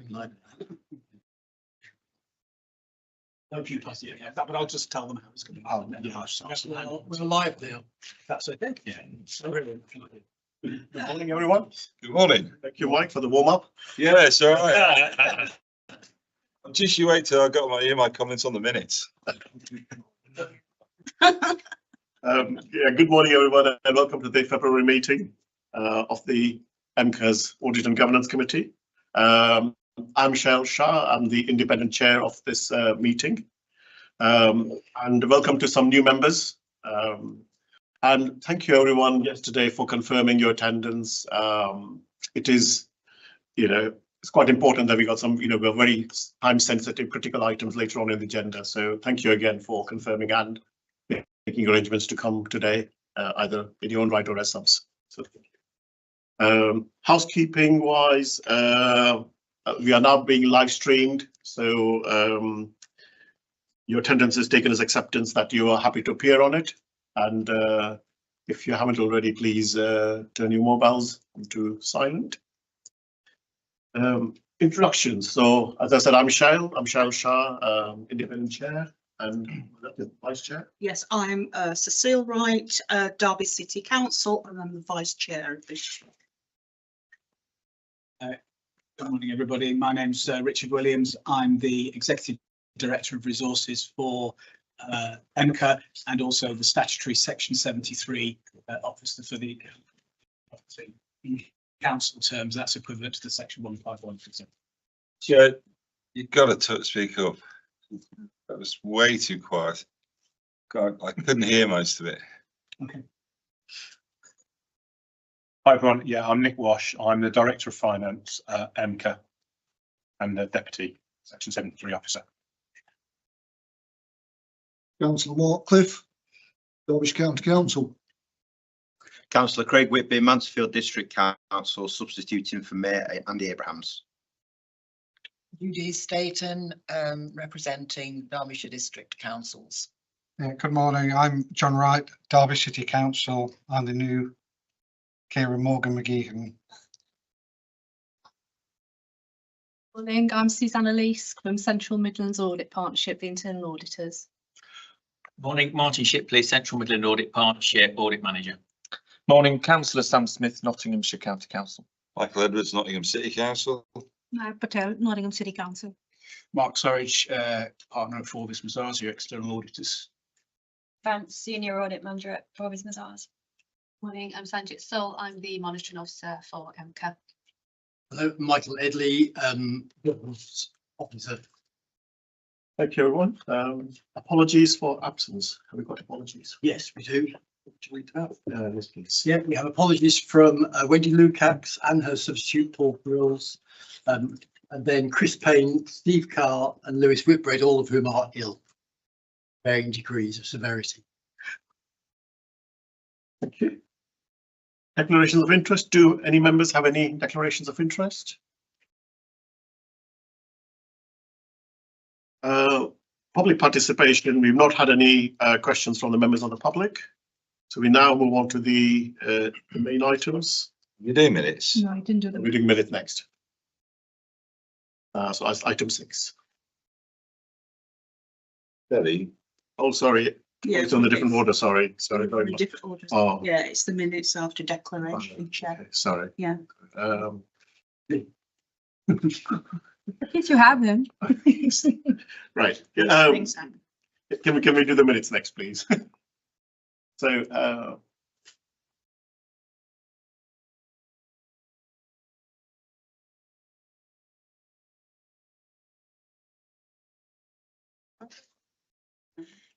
No, you pass it, yeah, but I'll just tell them how it's going to be. Oh, yeah. We're live now. That's okay. Yeah. Brilliant. Good morning, everyone. Good morning. Thank you, Mike, for the warm-up. Yeah, it's all right. Just you wait till I got my comments on the minutes. Yeah, good morning, everyone, and welcome to the February meeting of the EMCCA's Audit and Governance Committee. I'm Shail Shah. I'm the independent chair of this meeting. And welcome to some new members. And thank you, everyone, yesterday for confirming your attendance. It is, it's quite important that we got some, we're very time-sensitive, critical items later on in the agenda. So thank you again for confirming and making arrangements to come today, either in your own right or as subs. So, housekeeping-wise, we are now being live streamed. So your attendance is taken as acceptance that you are happy to appear on it. And if you haven't already, please turn your mobiles into silent. Introductions. So, as I said, I'm Shail Shah, independent chair, and vice chair. Yes, I'm Cecile Wright, Derby City Council, and I'm the vice chair of this. Good morning, everybody. My name's Richard Williams. I'm the executive director of resources for EMCCA and also the statutory Section 73 officer for the council terms. That's equivalent to the Section 151. Yeah, you've got to speak up. That was way too quiet. God, I couldn't hear most of it. Okay. Hi, everyone. Yeah, I'm Nick Wash. I'm the Director of Finance at EMCCA and the Deputy Section 73 Officer. Councillor Warcliffe, Derbyshire County Council. Councillor Craig Whitby, Mansfield District Council, substituting for Mayor Andy Abrahams. Judy Staten, representing Derbyshire District Councils. Yeah, good morning. I'm John Wright, Derby City Council. I'm the new Kieran Morgan McGeehan. Morning, I'm Susanna Leask from Central Midlands Audit Partnership, the Internal Auditors. Morning, Martin Shipley, Central Midland Audit Partnership, Audit Manager. Morning, Councillor Sam Smith, Nottinghamshire County Council. Michael Edwards, Nottingham City Council. Patel, Nottingham City Council. Mark Surridge, partner at Forbes Mazars, your external auditors. Vance, Senior Audit Manager at Forbes Mazars. Morning, I'm Sanjit Soul. I'm the Monitoring Officer for EMCCA. Hello, Michael Edley, Governance Officer. Thank you, everyone. Apologies for absence. Have we got apologies? Yes, we do. Yes, please. Yeah, we have apologies from Wendy Lukacs and her substitute Paul Grills, and then Chris Payne, Steve Carr and Lewis Whitbread, all of whom are ill, varying degrees of severity. Thank you. Declarations of interest. Do any members have any declarations of interest? Public participation. We've not had any questions from the members of the public. So we now move on to the main items. You do minutes? No, I didn't do them. We're doing minutes next. So that's item 6. Debbie. Oh, sorry. Yeah, it's on the different order. Sorry. Very much. Different orders. Oh. Yeah, it's the minutes after declaration. Okay, sorry. Yeah. If you have them. Right. Can we do the minutes next, please? So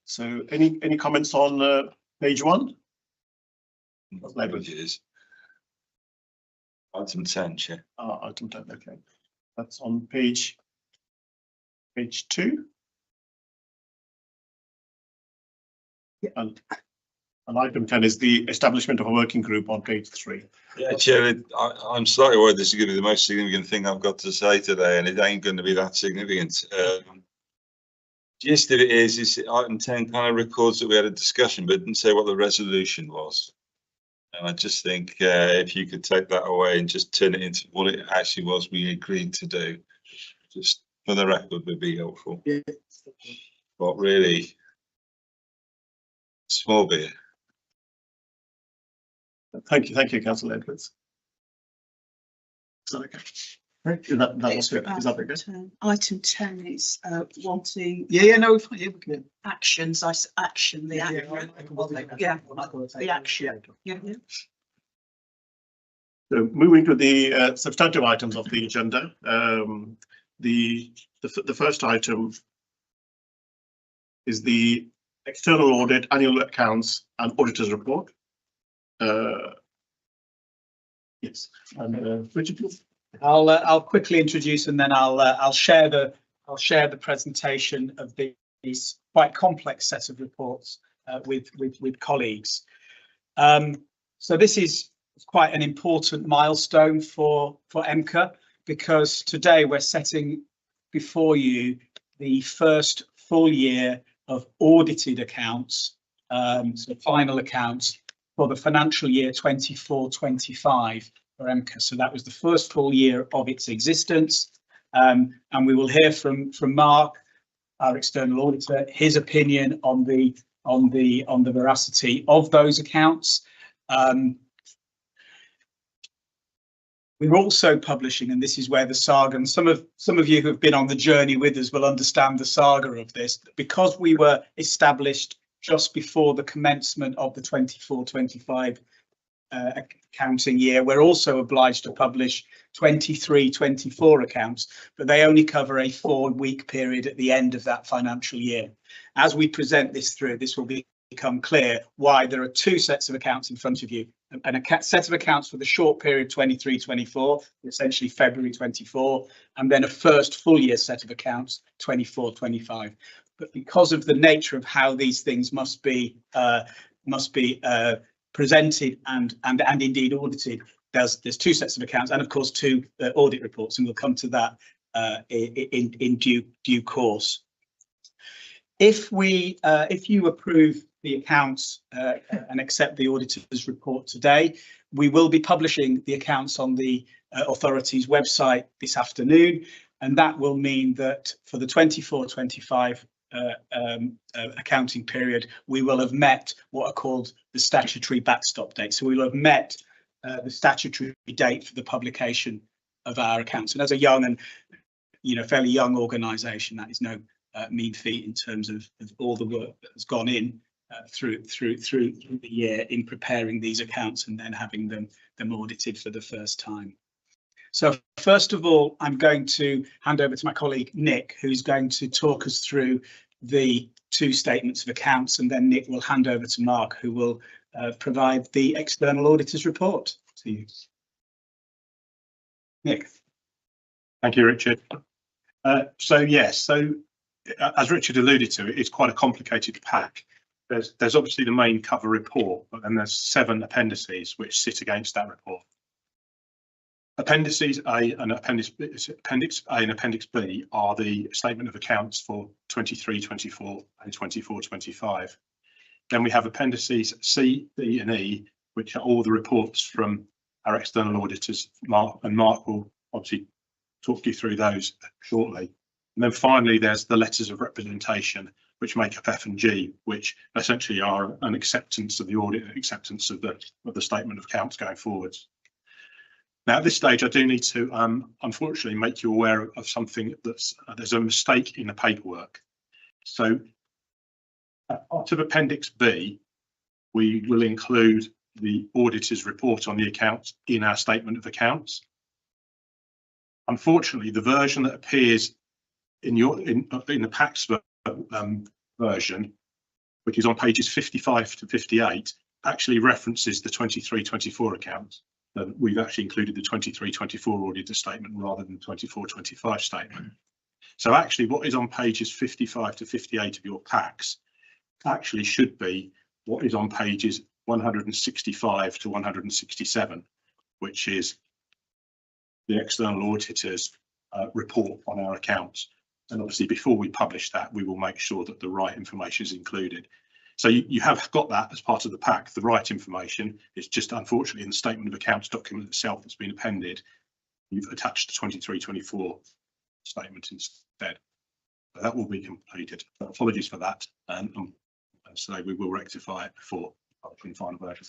so any comments on page 1? Languages. Item 10, Chair. Item 10, okay. That's on page 2. Yeah. And item 10 is the establishment of a working group on page 3. Yeah, Chair, I'm slightly worried this is going to be the most significant thing I've got to say today, and it ain't going to be that significant. Gist of it is item 10 kind of records that we had a discussion, but didn't say what the resolution was. And I just think if you could take that away and just turn it into what it actually was we agreed to do, Just for the record would be helpful. Yeah. But really, small beer. Thank you, Councillor Edwards. Is that okay? Is that okay? Item 10 is wanting No, yeah, we can. actions, action, the action. The action. Yeah. So moving to the substantive items of the agenda, the first item is the external audit, annual accounts and auditors report. Yes, and Richard, please. I'll quickly introduce and then I'll share the presentation of these quite complex set of reports with colleagues. So this is quite an important milestone for EMCCA, because today we're setting before you the first full year of audited accounts, so final accounts for the financial year 24-25 for EMCCA. So that was the first full year of its existence, and we will hear from Mark, our external auditor, his opinion on the veracity of those accounts. We're also publishing, and this is where the saga, and some of you who have been on the journey with us will understand the saga of this, because we were established just before the commencement of the 24-25 accounting year. We're also obliged to publish 23-24 accounts, but they only cover a 4-week period at the end of that financial year. As we present this through, this will become clear why there are two sets of accounts in front of you. And a set of accounts for the short period 23-24, essentially February 24, and then a first full year set of accounts 24-25. But because of the nature of how these things must be presented and indeed audited, there's two sets of accounts and of course two audit reports, and we'll come to that in due course. If you approve the accounts and accept the auditor's report today, we will be publishing the accounts on the authority's website this afternoon, and that will mean that for the 24-25 accounting period, we will have met what are called the statutory backstop date. So we will have met the statutory date for the publication of our accounts. And as a young and fairly young organisation, that is no mean feat in terms of all the work that has gone in through the year in preparing these accounts and then having them audited for the first time. So first of all, I'm going to hand over to my colleague Nick, who's going to talk us through the two statements of accounts, and then Nick will hand over to Mark, who will provide the external auditor's report to you. Nick. Thank you, Richard. So as Richard alluded to, it's quite a complicated pack. There's obviously the main cover report, but then there's 7 appendices which sit against that report. Appendices A and Appendix A and Appendix B are the statement of accounts for 23-24 and 24-25. Then we have appendices C, D and E, which are all the reports from our external auditors. Mark will obviously talk you through those shortly. And then finally, there's the letters of representation, which make up F and G, which essentially are an acceptance of the audit and acceptance of the statement of accounts going forwards. Now, at this stage, I do need to unfortunately make you aware of something there's a mistake in the paperwork. So out of Appendix B, we will include the auditor's report on the accounts in our statement of accounts. Unfortunately, the version that appears in the PACS version, which is on pages 55 to 58, actually references the 23-24 accounts. We've actually included the 23-24 auditor statement rather than the 24-25 statement. So actually what is on pages 55 to 58 of your PACS actually should be what is on pages 165 to 167, which is the external auditor's report on our accounts. And obviously before we publish that, we will make sure that the right information is included. So you have got that as part of the pack, the right information. It's just unfortunately in the statement of accounts document itself that's been appended, you've attached the 23-24 statement instead. So that will be completed. But apologies for that, and so we will rectify it before publishing final version.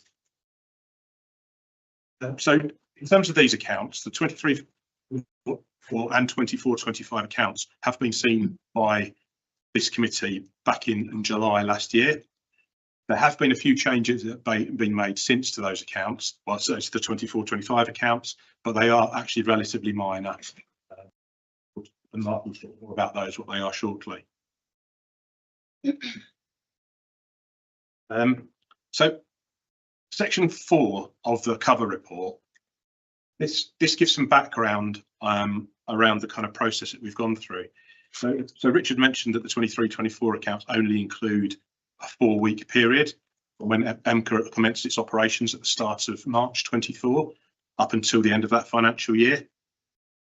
So in terms of these accounts, the 23 and 24-25 accounts have been seen by this committee back in July last year. There have been a few changes that have been made since to those accounts, well, so to the 24-25 accounts, but they are actually relatively minor. And Mark will talk more about those, what they are shortly. So section 4 of the cover report, this gives some background around the kind of process that we've gone through. So Richard mentioned that the 23-24 accounts only include a 4-week period when EMCCA commenced its operations at the start of March 24 up until the end of that financial year.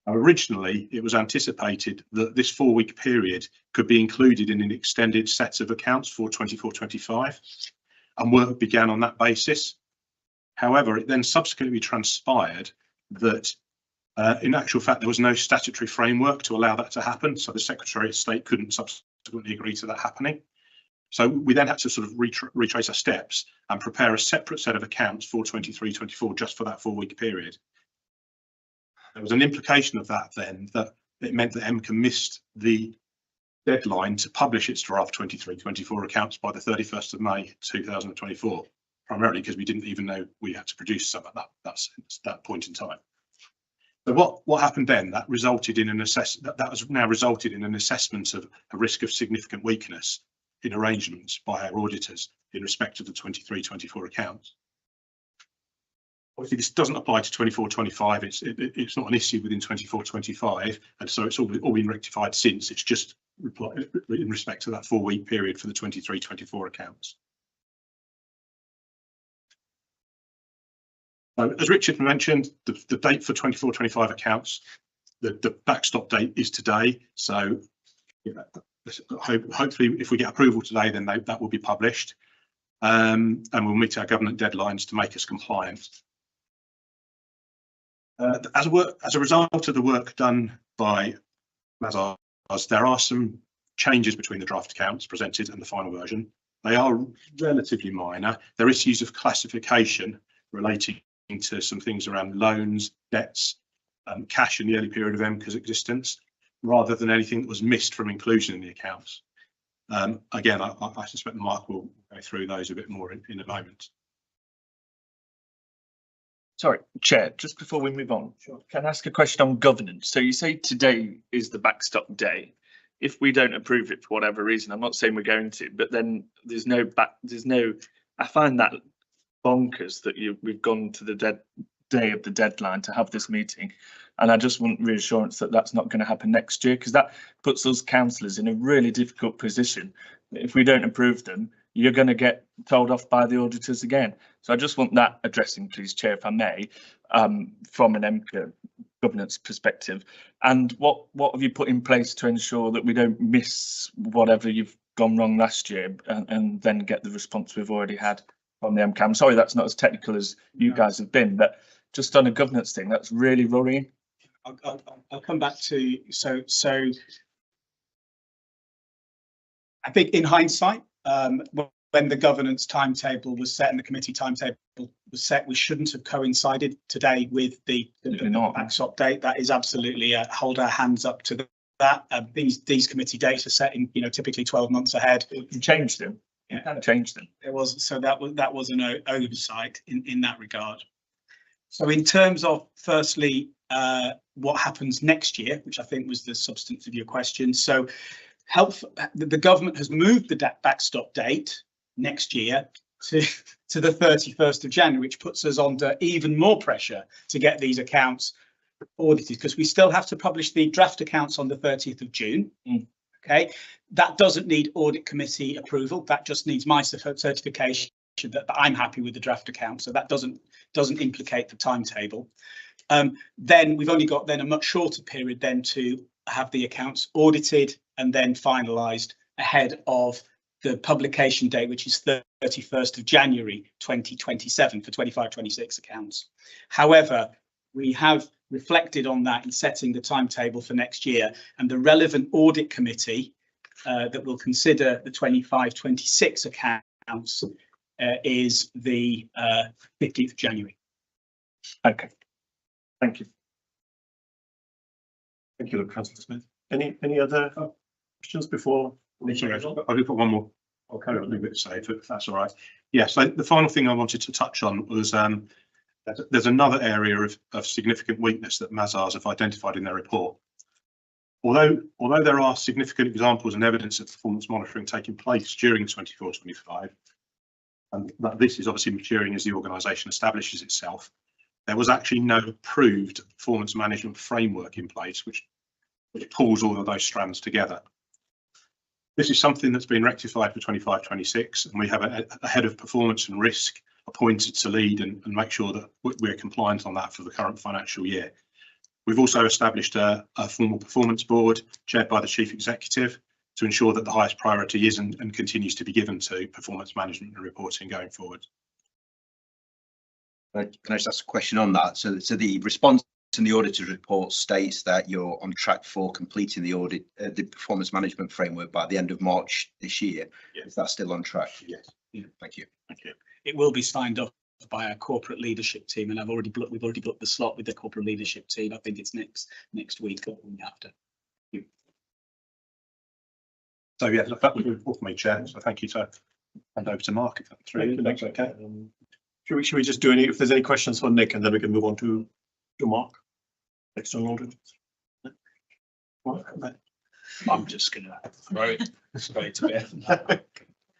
Originally, it was anticipated that this 4-week period could be included in an extended set of accounts for 24-25, and work began on that basis. However, it then subsequently transpired that in actual fact, there was no statutory framework to allow that to happen. So the Secretary of State couldn't subsequently agree to that happening. So we then had to sort of retrace our steps and prepare a separate set of accounts for 23-24 just for that 4-week period. There was an implication of that then that it meant that EMCCA missed the deadline to publish its draft 23-24 accounts by the 31st of May 2024, primarily because we didn't even know we had to produce some at that point in time. So what happened then? That resulted in an resulted in an assessment of a risk of significant weakness in arrangements by our auditors in respect of the 23-24 accounts. Obviously, this doesn't apply to 24-25. It's not an issue within 24-25, and so it's all been rectified since. It's just in respect to that 4-week period for the 23-24 accounts. As Richard mentioned, the date for 24-25 accounts, the backstop date is today. So hopefully, if we get approval today, then that will be published, and we'll meet our government deadlines to make us compliant. As a result of the work done by Mazars, there are some changes between the draft accounts presented and the final version. They are relatively minor. There are issues of classification relating to some things around loans, debts, cash in the early period of EMCCA's existence, rather than anything that was missed from inclusion in the accounts. Again, I suspect Mark will go through those a bit more in a moment. Sorry, Chair, just before we move on, can I ask a question on governance? So you say today is the backstop day. If we don't approve it for whatever reason, I'm not saying we're going to, but then there's no, I find that bonkers that we've gone to the day of the deadline to have this meeting, and I just want reassurance that that's not going to happen next year, because that puts us councillors in a really difficult position. If we don't approve them, you're going to get told off by the auditors again. So I just want that addressing, please, Chair, if I may, from an EMCCA governance perspective. And what have you put in place to ensure that we don't miss whatever you've gone wrong last year and then get the response we've already had from the EMCCA? I'm sorry that's not as technical as you guys have been, but just on a governance thing, that's really worrying. I'll come back to, so I think in hindsight, when the governance timetable was set and the committee timetable was set, we shouldn't have coincided today with the backstop date. That is absolutely hold our hands up to that. These committee dates are set in, typically 12 months ahead. You changed them. You kind of changed them. It was, so that was an oversight in that regard. So in terms of, firstly, what happens next year, which I think was the substance of your question. So the government has moved the backstop date next year to the 31st of January, which puts us under even more pressure to get these accounts audited, because we still have to publish the draft accounts on the 30th of June. Okay, that doesn't need audit committee approval. That just needs my certification that I'm happy with the draft account. So that doesn't implicate the timetable. Then we've only got then a much shorter period then to have the accounts audited and then finalised ahead of the publication date, which is 31st of January 2027 for 25-26 accounts. However, we have reflected on that in setting the timetable for next year, and the relevant audit committee that will consider the 25-26 accounts is the 15th of January. Okay, thank you. Thank you, Councillor Smith. Any other questions before? Sorry, I'll just put one more. I'll carry on a little bit safe if that's all right. Yeah, so the final thing I wanted to touch on was there's another area of significant weakness that Mazars have identified in their report. Although there are significant examples and evidence of performance monitoring taking place during 24-25, and that this is obviously maturing as the organisation establishes itself, there was actually no approved performance management framework in place which pulls all of those strands together. This is something that's been rectified for 25-26, and we have a head of performance and risk appointed to lead and make sure that we're compliant on that for the current financial year. We've also established a formal performance board chaired by the chief executive to ensure that the highest priority is and continues to be given to performance management and reporting going forward. Can I just ask a question on that? So the response in the auditor's report states that you're on track for completing the audit, the performance management framework by the end of March this year. Yes. Is that still on track? Yes. Yeah. Thank you. Thank you. It will be signed off by our corporate leadership team, and we've already booked the slot with the corporate leadership team. I think it's next week after. So yeah, that was all for me, Chair. So thank you. To hand over to Mark if that's really okay. Should we just do if there's any questions for Nick, and then we can move on to Mark. External audit. I'm just gonna throw it straight to bed.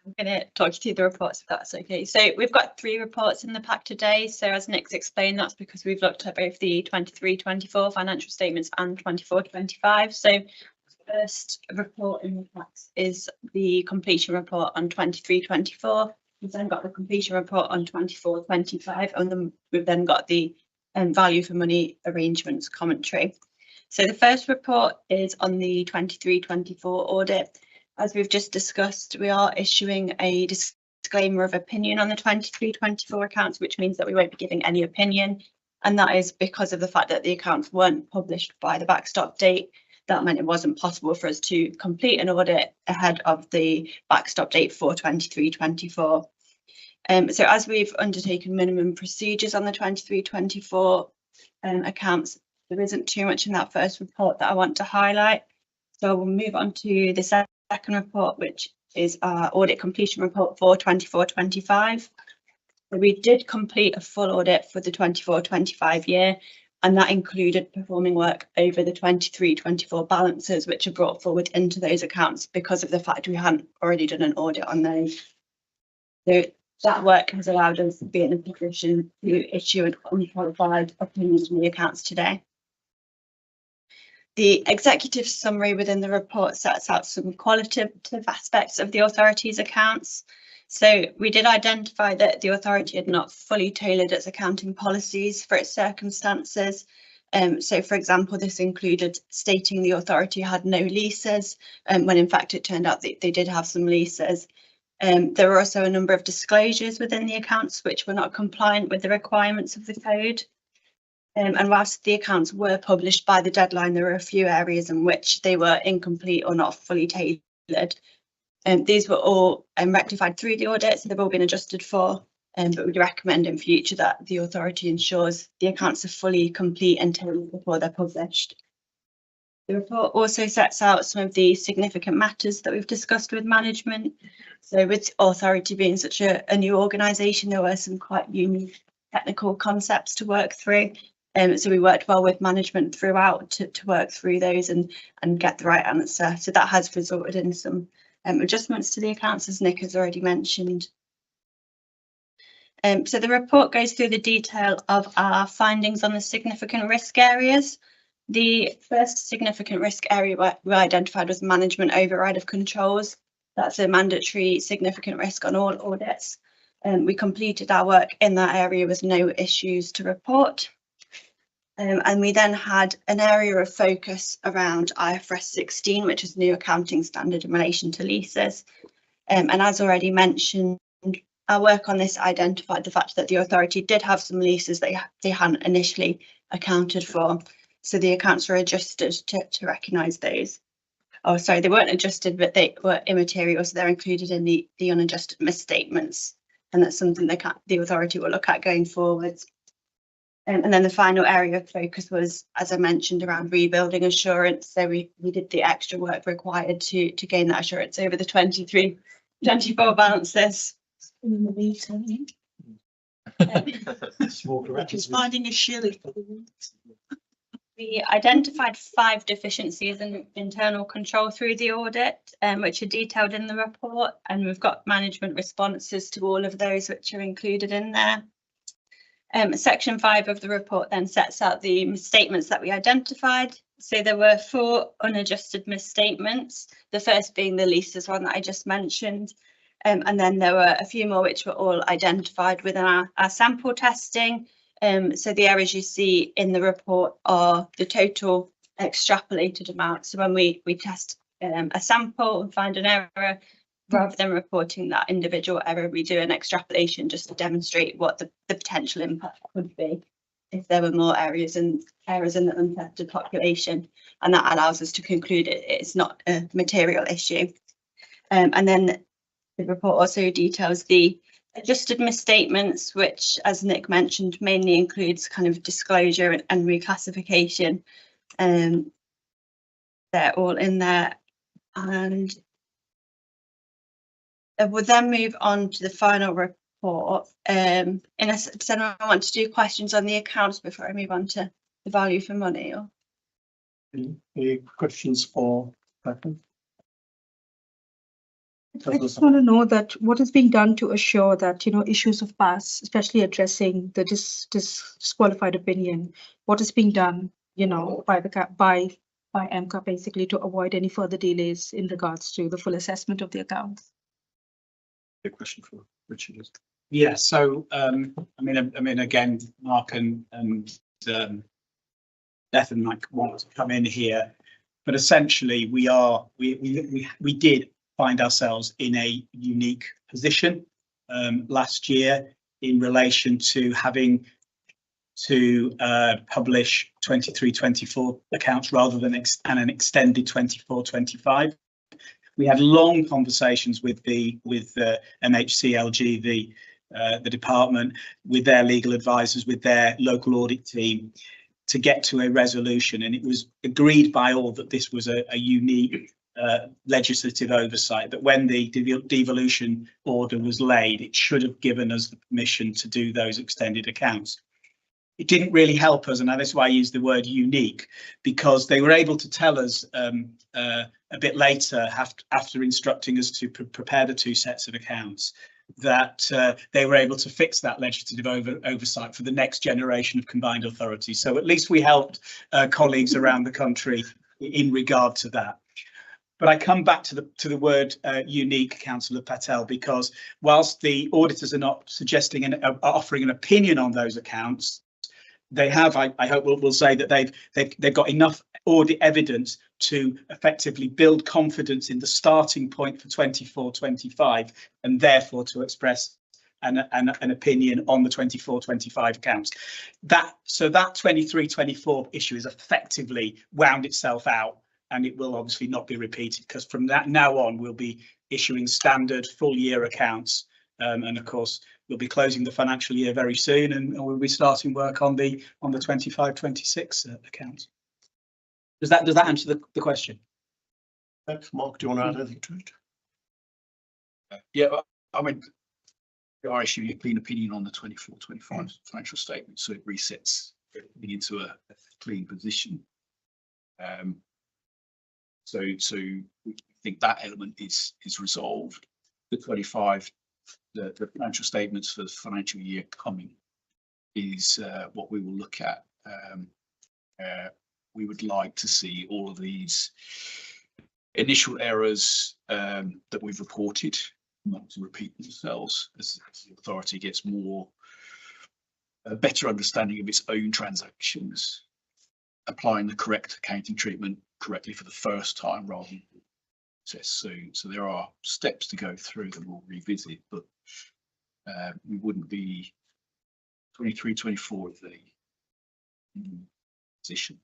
I'm going to talk you through the reports if that's okay. So we've got 3 reports in the pack today. So as Nick's explained, that's because we've looked at both the 23-24 financial statements and 24-25. So the first report in the packs is the completion report on 23-24. We've then got the completion report on 24-25, and then we've then got the value for money arrangements commentary. So the first report is on the 23-24 audit. As we've just discussed, we are issuing a disclaimer of opinion on the 23-24 accounts, which means that we won't be giving any opinion. And that is because of the fact that the accounts weren't published by the backstop date. That meant it wasn't possible for us to complete an audit ahead of the backstop date for 23-24. So as we've undertaken minimum procedures on the 23-24 accounts, there isn't too much in that first report that I want to highlight. So we'll move on to the second report, which is our audit completion report for 24-25. So we did complete a full audit for the 24-25 year, and that included performing work over the 23-24 balances, which are brought forward into those accounts because of the fact we hadn't already done an audit on those. So that work has allowed us to be in a position to issue an unqualified opinion on the accounts today. The executive summary within the report sets out some qualitative aspects of the authority's accounts. So we did identify that the authority had not fully tailored its accounting policies for its circumstances. So, for example, this included stating the authority had no leases, when in fact it turned out that they did have some leases. There were also a number of disclosures within the accounts which were not compliant with the requirements of the code. And whilst the accounts were published by the deadline, there were a few areas in which they were incomplete or not fully tailored. These were all rectified through the audit, so they've all been adjusted for, but we'd recommend in future that the authority ensures the accounts are fully complete and tailored before they're published. The report also sets out some of the significant matters that we've discussed with management. So with authority being such a new organisation, there were some quite unique technical concepts to work through. So we worked well with management throughout to work through those and get the right answer. So that has resulted in some adjustments to the accounts, as Nick has already mentioned. So the report goes through the detail of our findings on the significant risk areas. The first significant risk area we identified was management override of controls. That's a mandatory significant risk on all audits. We completed our work in that area with no issues to report. And we then had an area of focus around IFRS 16, which is new accounting standard in relation to leases. And as already mentioned, our work on this identified the fact that the authority did have some leases they hadn't initially accounted for. So the accounts were adjusted to recognise those. Oh, sorry, they weren't adjusted, but they were immaterial, so they're included in the unadjusted misstatements, and that's something the authority will look at going forwards. And then the final area of focus was, as I mentioned, around rebuilding assurance. So we did the extra work required to gain that assurance over the 23-24 balances. Finding a shilling. We identified 5 deficiencies in internal control through the audit, which are detailed in the report, and we've got management responses to all of those, which are included in there. Section 5 of the report then sets out the misstatements that we identified. So there were 4 unadjusted misstatements, the first being the leases one that I just mentioned. And then there were a few more which were all identified within our sample testing. So the errors you see in the report are the total extrapolated amount. So when we test a sample and find an error, rather than reporting that individual error, we do an extrapolation just to demonstrate what the potential impact could be if there were more errors in the untested population, and that allows us to conclude it's not a material issue. And then the report also details the adjusted misstatements, which, as Nick mentioned, mainly includes kind of disclosure and reclassification. They're all in there, and we'll then move on to the final report. Does anyone want to do questions on the accounts before I move on to the value for money? Or Any questions for Catherine? I just want to know that what is being done to assure that, you know, issues of past, especially addressing the disqualified opinion, what is being done, you know, by EMCCA basically to avoid any further delays in regards to the full assessment of the accounts? A question for Richard. Yeah, so I mean, again, Mark and Beth and Mike want to come in here, but essentially we did find ourselves in a unique position last year in relation to having to publish 23-24 accounts rather than an extended 24-25. We had long conversations with MHCLG, the department, with their legal advisors, with their local audit team, to get to a resolution, and it was agreed by all that this was a unique legislative oversight, that when the devolution order was laid, it should have given us the permission to do those extended accounts. It didn't really help us, and that's why I use the word unique, because they were able to tell us a bit later, after instructing us to prepare the 2 sets of accounts, that they were able to fix that legislative oversight for the next generation of combined authorities. So at least we helped colleagues around the country in regard to that. But I come back to the word unique, Councillor Patel, because whilst the auditors are not suggesting and offering an opinion on those accounts, they have, I hope we'll say that they've got enough audit evidence to effectively build confidence in the starting point for 24-25, and therefore to express an opinion on the 24-25 accounts. So that 23-24 issue is effectively wound itself out, and it will obviously not be repeated, because from that now on we'll be issuing standard full year accounts, and of course we'll be closing the financial year very soon, and we'll be starting work on the 25-26 accounts. Does that answer the question? Thanks, Mark. Do you want to add anything to it? Yeah, I mean, we are issuing a clean opinion on the 24-25 financial statement, so it resets everything into a clean position. So we think that element is resolved. The 25, the financial statements for the financial year coming is what we will look at. We would like to see all of these initial errors that we've reported not to repeat themselves as the authority gets a better understanding of its own transactions, applying the correct accounting treatment correctly for the first time rather than so there are steps to go through that we'll revisit, but we wouldn't be 23-24 of the position.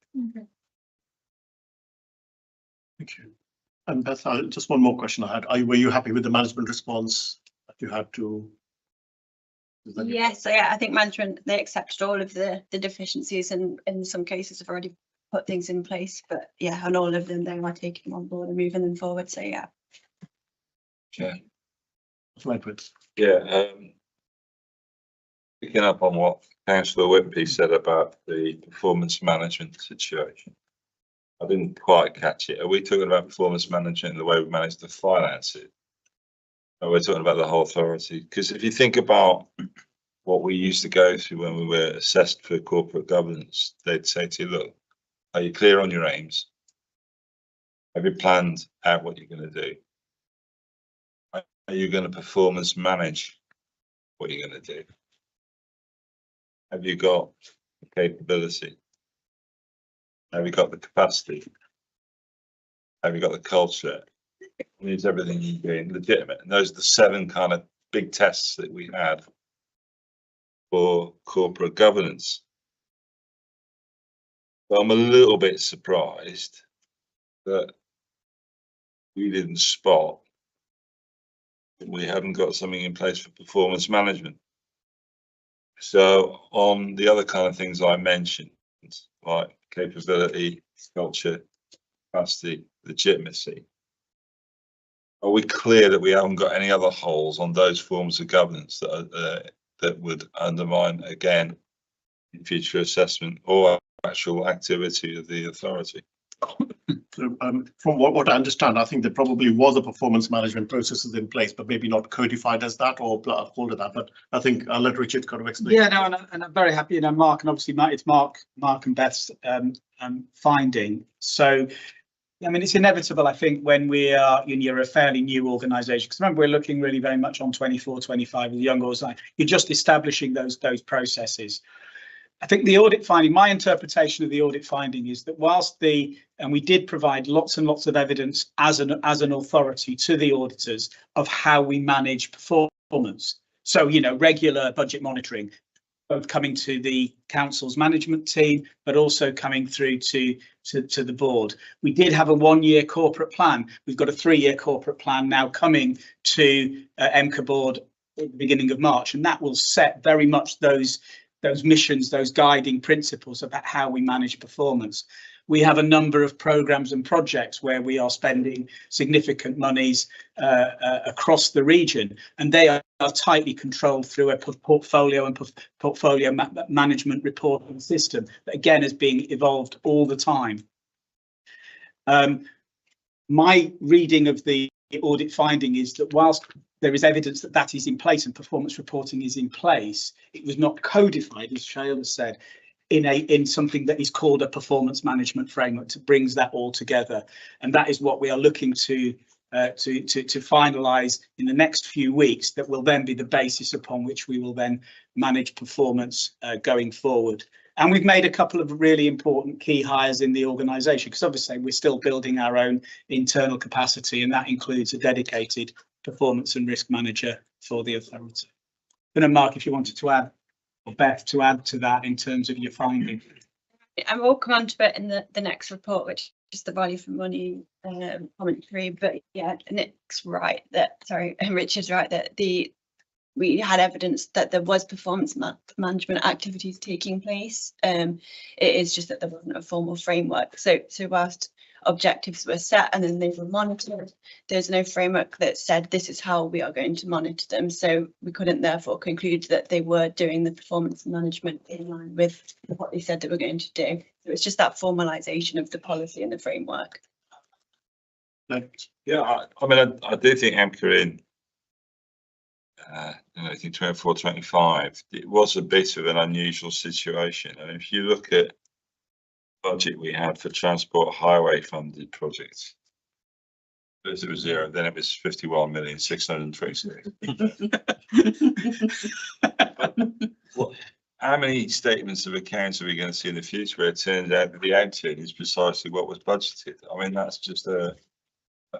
Thank you. And Beth, just one more question I had. Were you happy with the management response that you had to? Yes, so yeah, I think management, they accepted all of the deficiencies and in some cases have already put things in place, but yeah, on all of them, they are taking them on board and moving them forward, so yeah. Okay. Yeah. Picking up on what Councillor Whitby said about the performance management situation. I didn't quite catch it. Are we talking about performance management in the way we manage the finances? Or we're talking about the whole authority? Because if you think about what we used to go through when we were assessed for corporate governance, they'd say to you, look, are you clear on your aims? Have you planned out what you're going to do? Are you going to performance manage what you're going to do? Have you got the capability? Have you got the capacity? Have you got the culture? Is everything you're doing legitimate? And those are the 7 kind of big tests that we had for corporate governance. But I'm a little bit surprised that we didn't spot that we hadn't got something in place for performance management. So on the other kind of things I mentioned, like capability, culture, capacity, legitimacy, are we clear that we haven't got any other holes on those forms of governance that would undermine, again, future assessment or actual activity of the authority? So, from what I understand, I think there probably was a performance management processes in place, but maybe not codified as that or called it that. But I think I'll let Richard kind of explain. Yeah, no, and I'm very happy. You know, Mark, and obviously it's Mark and Beth's finding. So, I mean, it's inevitable, I think, when we are, you're a fairly new organisation, because remember, we're looking really very much on 24, 25 with young organisation. You're just establishing those processes. I think the audit finding, my interpretation of the audit finding is that whilst and we did provide lots and lots of evidence as an authority to the auditors of how we manage performance. So, you know, regular budget monitoring, both coming to the council's management team, but also coming through to the board. We did have a 1-year corporate plan. We've got a 3-year corporate plan now coming to EMCCA board at the beginning of March, and that will set very much those missions, those guiding principles about how we manage performance. We have a number of programs and projects where we are spending significant monies across the region, and they are tightly controlled through a portfolio management reporting system that again is being evolved all the time. My reading of the audit finding is that whilst there is evidence that that is in place and performance reporting is in place, it was not codified, as Shayla said, in something that is called a performance management framework that brings that all together. And that is what we are looking to finalise in the next few weeks. That will then be the basis upon which we will then manage performance going forward. And we've made a couple of really important key hires in the organisation, because obviously we're still building our own internal capacity, and that includes a dedicated performance and risk manager for the authority. And Mark, if you wanted to add, or Beth, to add to that in terms of your finding. I will come on to it in the next report, which is the value for money commentary. But yeah, Nick's right that, Richard's right that we had evidence that there was performance management activities taking place. It is just that there wasn't a formal framework. So whilst objectives were set and then they were monitored, there's no framework that said this is how we are going to monitor them. So we couldn't therefore conclude that they were doing the performance management in line with what they said they were going to do. So it's just that formalisation of the policy and the framework. Yeah, I mean, I do think EMCCA in I think 24-25, it was a bit of an unusual situation. And if you look at budget we had for transport highway funded projects, first it was 0, then it was 51,626. How many statements of accounts are we going to see in the future where it turns out that the outturn is precisely what was budgeted? I mean, that's just a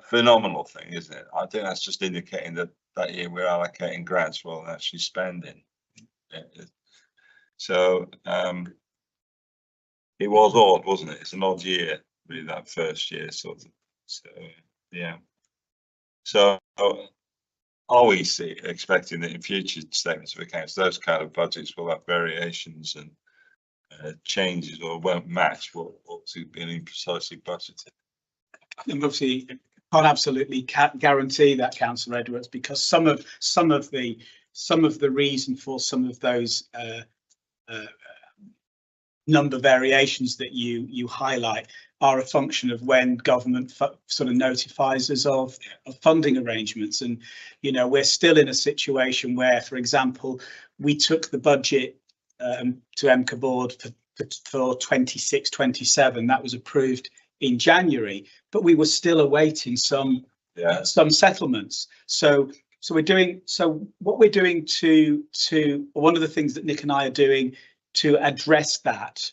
phenomenal thing, isn't it? I think that's just indicating that year we're allocating grants rather than actually spending. So it was odd, wasn't it? It's an odd year, really, that first year sort of. So, yeah. So are we expecting that in future statements of accounts, those kind of budgets will have variations and changes or won't match what's been precisely budgeted? And obviously can't absolutely guarantee that, Councillor Edwards, because some of the reason for some of those number variations that you highlight are a function of when government sort of notifies us of funding arrangements. And, you know, we're still in a situation where, for example, we took the budget to EMCCA board for 26-27. That was approved in January, but we were still awaiting some settlements. So what we're doing one of the things that Nick and I are doing to address that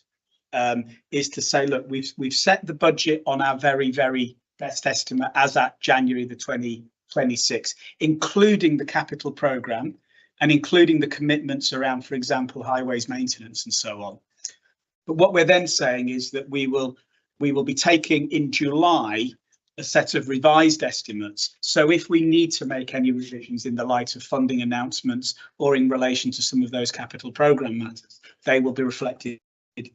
is to say, look, we've set the budget on our very, very best estimate as at January the 2026, including the capital programme and including the commitments around, for example, highways maintenance and so on. But what we're then saying is that we will be taking in July a set of revised estimates. So if we need to make any revisions in the light of funding announcements or in relation to some of those capital programme matters, they will be reflected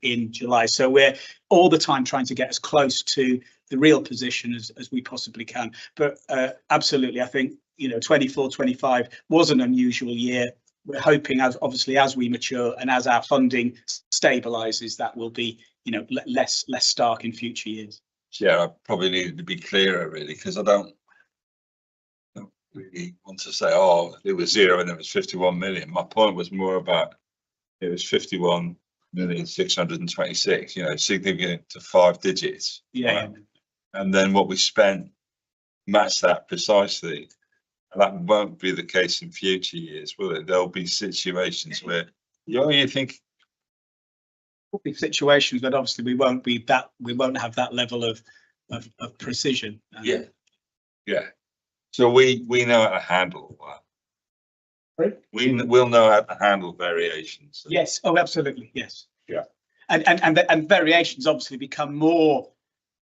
in July. So we're all the time trying to get as close to the real position as we possibly can. But absolutely, I think, you know, 24-25 was an unusual year. We're hoping, as we mature and as our funding stabilises, that will be, you know, less stark in future years. Yeah, I probably needed to be clearer, really, because I don't really want to say, oh, it was 0 and it was 51 million. My point was more about it was 51,626,000, you know, significant to 5 digits. Yeah. And then what we spent matched that precisely. And that won't be the case in future years, will it? There'll be situations where you think. There'll be situations, but obviously we won't have that level of precision. Yeah. So we know how to handle that. Right? We'll know how to handle variations. Yes. Oh, absolutely. Yes. Yeah. And variations obviously become more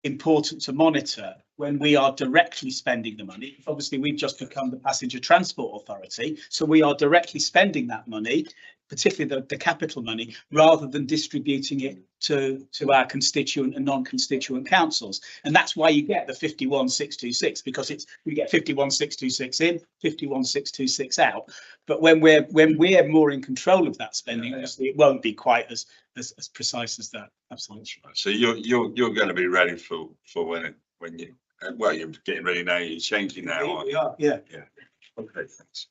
important to monitor when we are directly spending the money. Obviously, we've just become the Passenger Transport Authority, so we are directly spending that money, particularly the capital money, rather than distributing it to our constituent and non-constituent councils. And that's why you get the 51,626, because we get 51,626 in, 51,626 out. But when we're more in control of that spending, obviously it won't be quite as precise as that. Absolutely. So you're going to be ready for when you you're getting ready now. You're changing now. We are. Yeah. Okay. Thanks.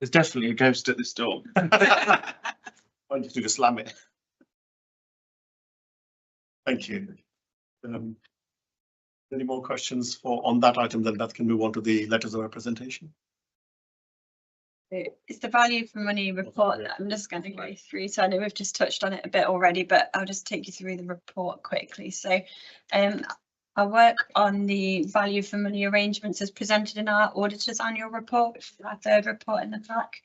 There's definitely a ghost at this door. I just need to slam it. Thank you. Any more questions on that item? Then that can move on to the letters of representation. It's the value for money report that I'm just going to go through. So I know we've just touched on it a bit already, but I'll just take you through the report quickly. So I work on the value for money arrangements as presented in our auditor's annual report, which is our 3rd report in the pack.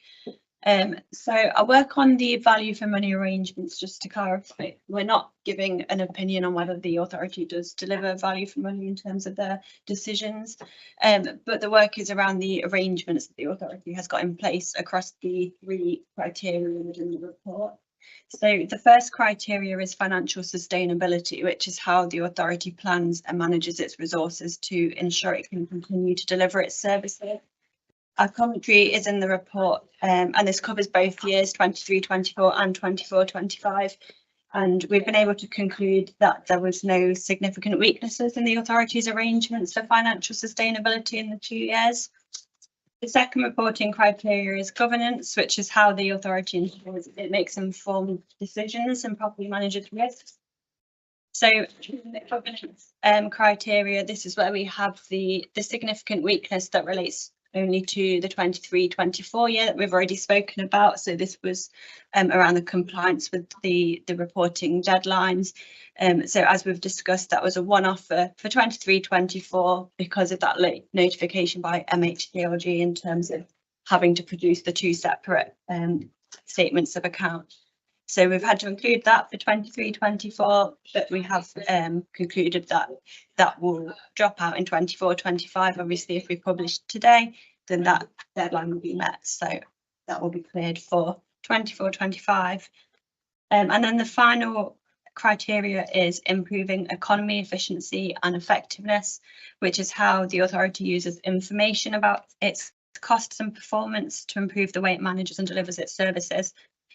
So I work on the value for money arrangements. Just to clarify, we're not giving an opinion on whether the authority does deliver value for money in terms of their decisions, but the work is around the arrangements that the authority has got in place across the 3 criteria within the report. So the first criteria is financial sustainability, which is how the authority plans and manages its resources to ensure it can continue to deliver its services. Our commentary is in the report, and this covers both years 23-24 and 24-25. And we've been able to conclude that there was no significant weaknesses in the authority's arrangements for financial sustainability in the 2 years. The second reporting criteria is governance, which is how the authority ensures it makes informed decisions and properly manages risks. So the governance criteria, this is where we have the significant weakness that relates only to the 23-24 year that we've already spoken about. So this was around the compliance with the reporting deadlines. So as we've discussed, that was a one-off for 23-24 because of that late notification by MHCLG in terms of having to produce the 2 separate statements of account. So we've had to include that for 23-24, but we have concluded that that will drop out in 24-25. Obviously, if we publish today, then that deadline will be met. So that will be cleared for 24-25. And then the final criteria is improving economy, efficiency and effectiveness, which is how the authority uses information about its costs and performance to improve the way it manages and delivers its services.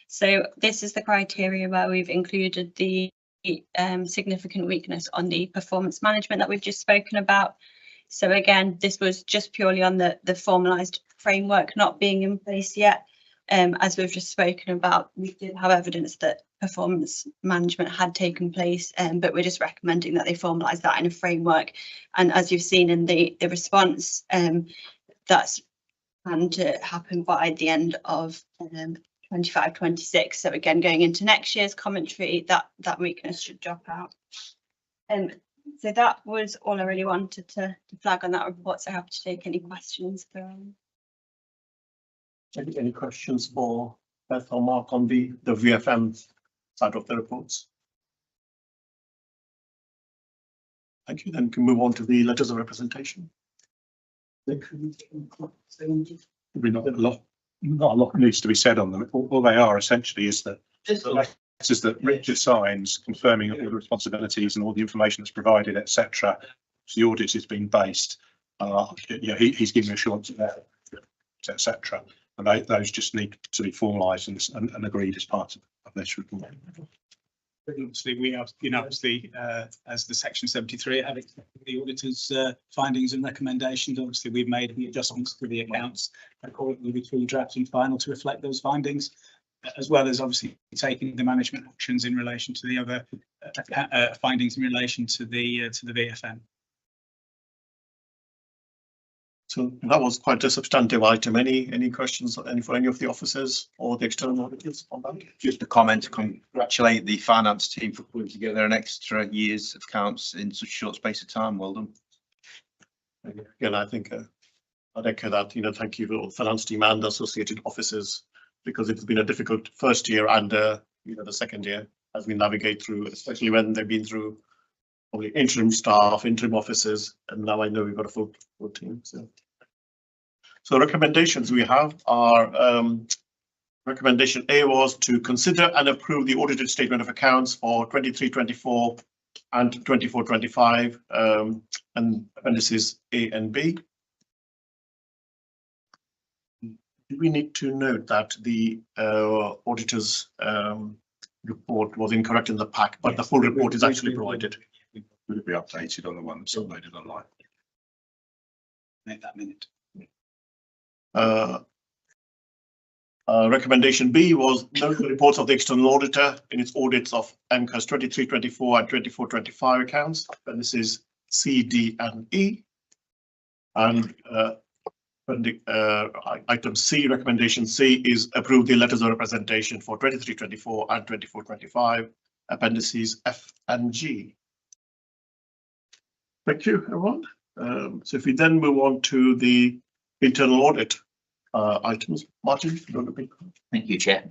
So this is the criteria where we've included the significant weakness on the performance management that we've just spoken about. So again, this was just purely on the formalised framework not being in place yet. As we've just spoken about, we did have evidence that performance management had taken place, but we're just recommending that they formalise that in a framework. And as you've seen in the response, that's planned to happen by the end of 25-26. So again, going into next year's commentary, that weakness should drop out. So that was all I really wanted to flag on that report. So happy to take any questions. Any questions for Beth or Mark on the VFM side of the reports? Thank you. Then we can move on to the letters of representation. Not a lot needs to be said on them. All they are essentially is that letters that Richard signs confirming all the responsibilities and all the information that's provided, etc. The audit has been based. He's giving assurance of that, etc. And those just need to be formalised and agreed as part of this report. Obviously, we have, as the section 73, have accepted the auditor's findings and recommendations. Obviously, we've made the adjustments to the accounts accordingly between draft and final to reflect those findings, as well as obviously taking the management actions in relation to the other findings in relation to the VFM. So that was quite a substantive item. Any questions for any of the officers or the external auditors on that? Just a comment to congratulate the finance team for putting together an extra years of accounts in such a short space of time. Well done. Again, I think I'd echo that. Thank you for the finance team and associated officers, because it's been a difficult first year and the second year as we navigate through, especially when they've been through probably interim staff, interim officers, and now I know we've got a full team. So recommendations we have are recommendation A was to consider and approve the audited statement of accounts for 23-24 and 24-25, and appendices A and B. Do we need to note that the auditor's report was incorrect in the pack, but the full report is actually provided? Will it be updated on the one that's uploaded online? Make that minute. Recommendation B was note the reports of the external auditor in its audits of EMCCA's 23-24 and 24-25 accounts. And this is C, D, and E. And item C, recommendation C, is approve the letters of representation for 23-24 and 24-25, appendices F and G. Thank you, everyone. So if we then move on to the internal audit items, Martin, you want to be? Thank you, Chair.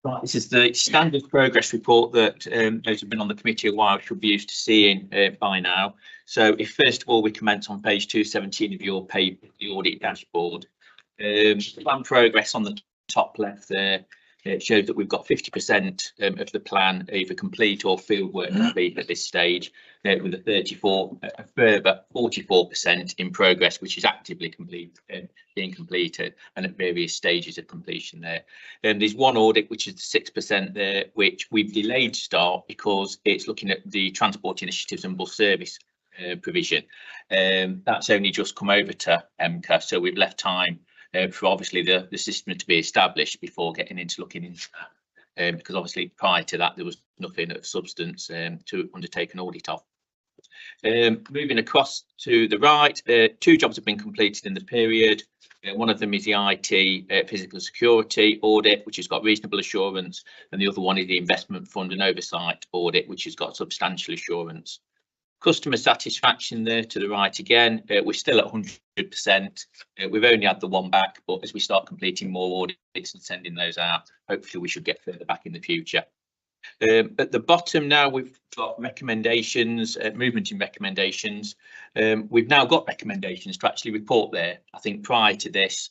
Right, this is the standard progress report that those who've been on the committee a while should be used to seeing by now. So if first of all we commence on page 217 of your paper, the audit dashboard, plan progress on the top left there. It shows that we've got 50% of the plan either complete or field work complete at this stage, with a further 44% in progress, which is actively being completed and at various stages of completion there. There's one audit, which is the 6% there, which we've delayed start because it's looking at the transport initiatives and bus service provision. That's only just come over to EMCCA, so we've left time for obviously the system to be established before getting into looking into that, because obviously prior to that there was nothing of substance to undertake an audit of. Moving across to the right, 2 jobs have been completed in the period. One of them is the IT physical security audit, which has got reasonable assurance, and the other one is the investment fund and oversight audit, which has got substantial assurance. Customer satisfaction there to the right again, we're still at 100%. We've only had the one back, but as we start completing more audits and sending those out, hopefully we should get further back in the future. At the bottom now, we've got recommendations, movement in recommendations. We've now got recommendations to actually report there. I think prior to this,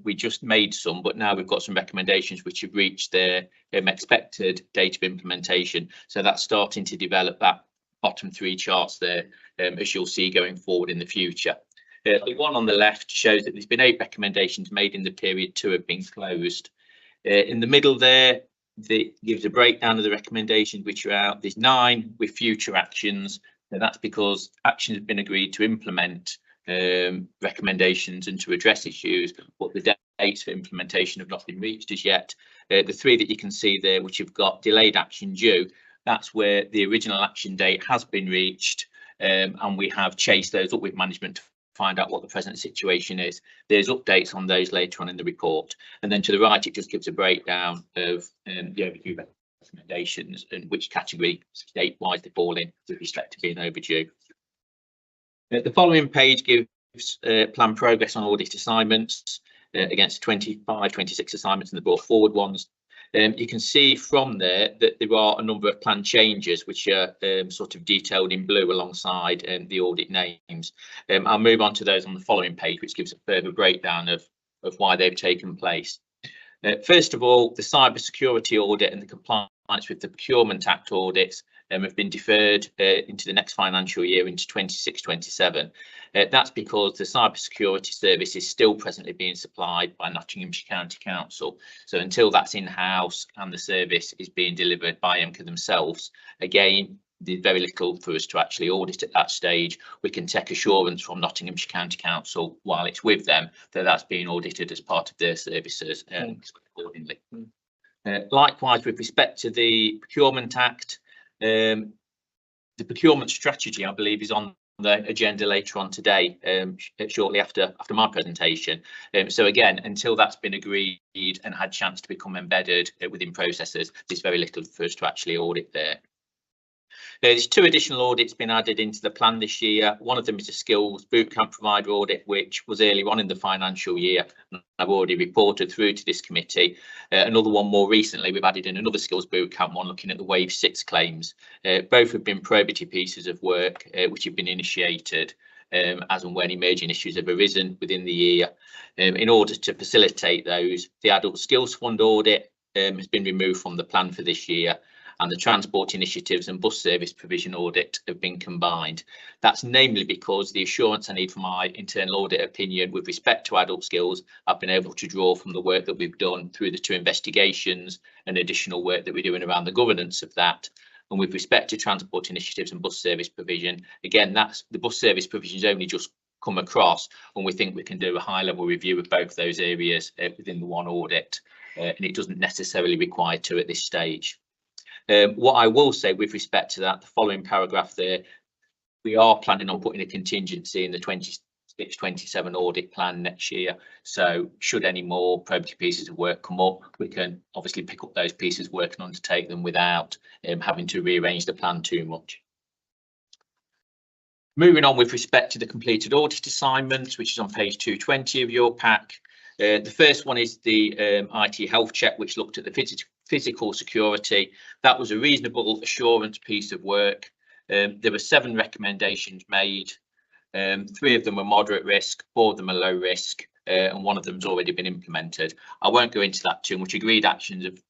we just made some, but now we've got some recommendations which have reached their expected date of implementation. So that's starting to develop that bottom three charts there, as you'll see going forward in the future. The one on the left shows that there's been 8 recommendations made in the period, 2 have been closed. In the middle there, it gives a breakdown of the recommendations which are out. There's 9 with future actions, and that's because actions have been agreed to implement recommendations and to address issues, but the dates for implementation have not been reached as yet. The 3 that you can see there, which have got delayed action due, that's where the original action date has been reached, and we have chased those up with management to find out what the present situation is. There's updates on those later on in the report, and then to the right it just gives a breakdown of the overdue recommendations and which category date wise they fall in with respect to being overdue. The following page gives plan progress on audit assignments against 25, 26 assignments and the brought forward ones. You can see from there that there are a number of plan changes which are sort of detailed in blue alongside the audit names. I'll move on to those on the following page, which gives a further breakdown of why they've taken place. First of all, the cyber security audit and the compliance with the Procurement Act audits have been deferred into the next financial year, into 26-27. That's because the cyber security service is still presently being supplied by Nottinghamshire County Council. So until that's in-house and the service is being delivered by EMCCA themselves, again, there's very little for us to actually audit at that stage. We can take assurance from Nottinghamshire County Council while it's with them that that's being audited as part of their services accordingly. Likewise, with respect to the Procurement Act, the procurement strategy, I believe, is on the agenda later on today, shortly after my presentation. So again, until that's been agreed and had chance to become embedded within processes, there's very little for us to actually audit there. There's 2 additional audits been added into the plan this year. One of them is a skills bootcamp provider audit, which was earlier on in the financial year. I've already reported through to this committee. Another one more recently, we've added in another skills bootcamp one looking at the Wave 6 claims. Both have been probity pieces of work which have been initiated as and when emerging issues have arisen within the year. In order to facilitate those, the Adult Skills Fund audit has been removed from the plan for this year, and the transport initiatives and bus service provision audit have been combined. That's namely because the assurance I need for my internal audit opinion with respect to adult skills, I've been able to draw from the work that we've done through the 2 investigations and additional work that we're doing around the governance of that. And with respect to transport initiatives and bus service provision, again, that's the bus service provisions only just come across, and we think we can do a high level review of both those areas within the one audit, and it doesn't necessarily require 2 at this stage. What I will say with respect to that, the following paragraph there, we are planning on putting a contingency in the 26-27 audit plan next year. So should any more probity pieces of work come up, we can obviously pick up those pieces of work and undertake them without having to rearrange the plan too much. Moving on with respect to the completed audit assignments, which is on page 220 of your pack. The first one is the IT health check, which looked at the physical security. That was a reasonable assurance piece of work. There were 7 recommendations made. 3 of them were moderate risk, 4 of them are low risk, and 1 of them's already been implemented. I won't go into that too much. Agreed actions have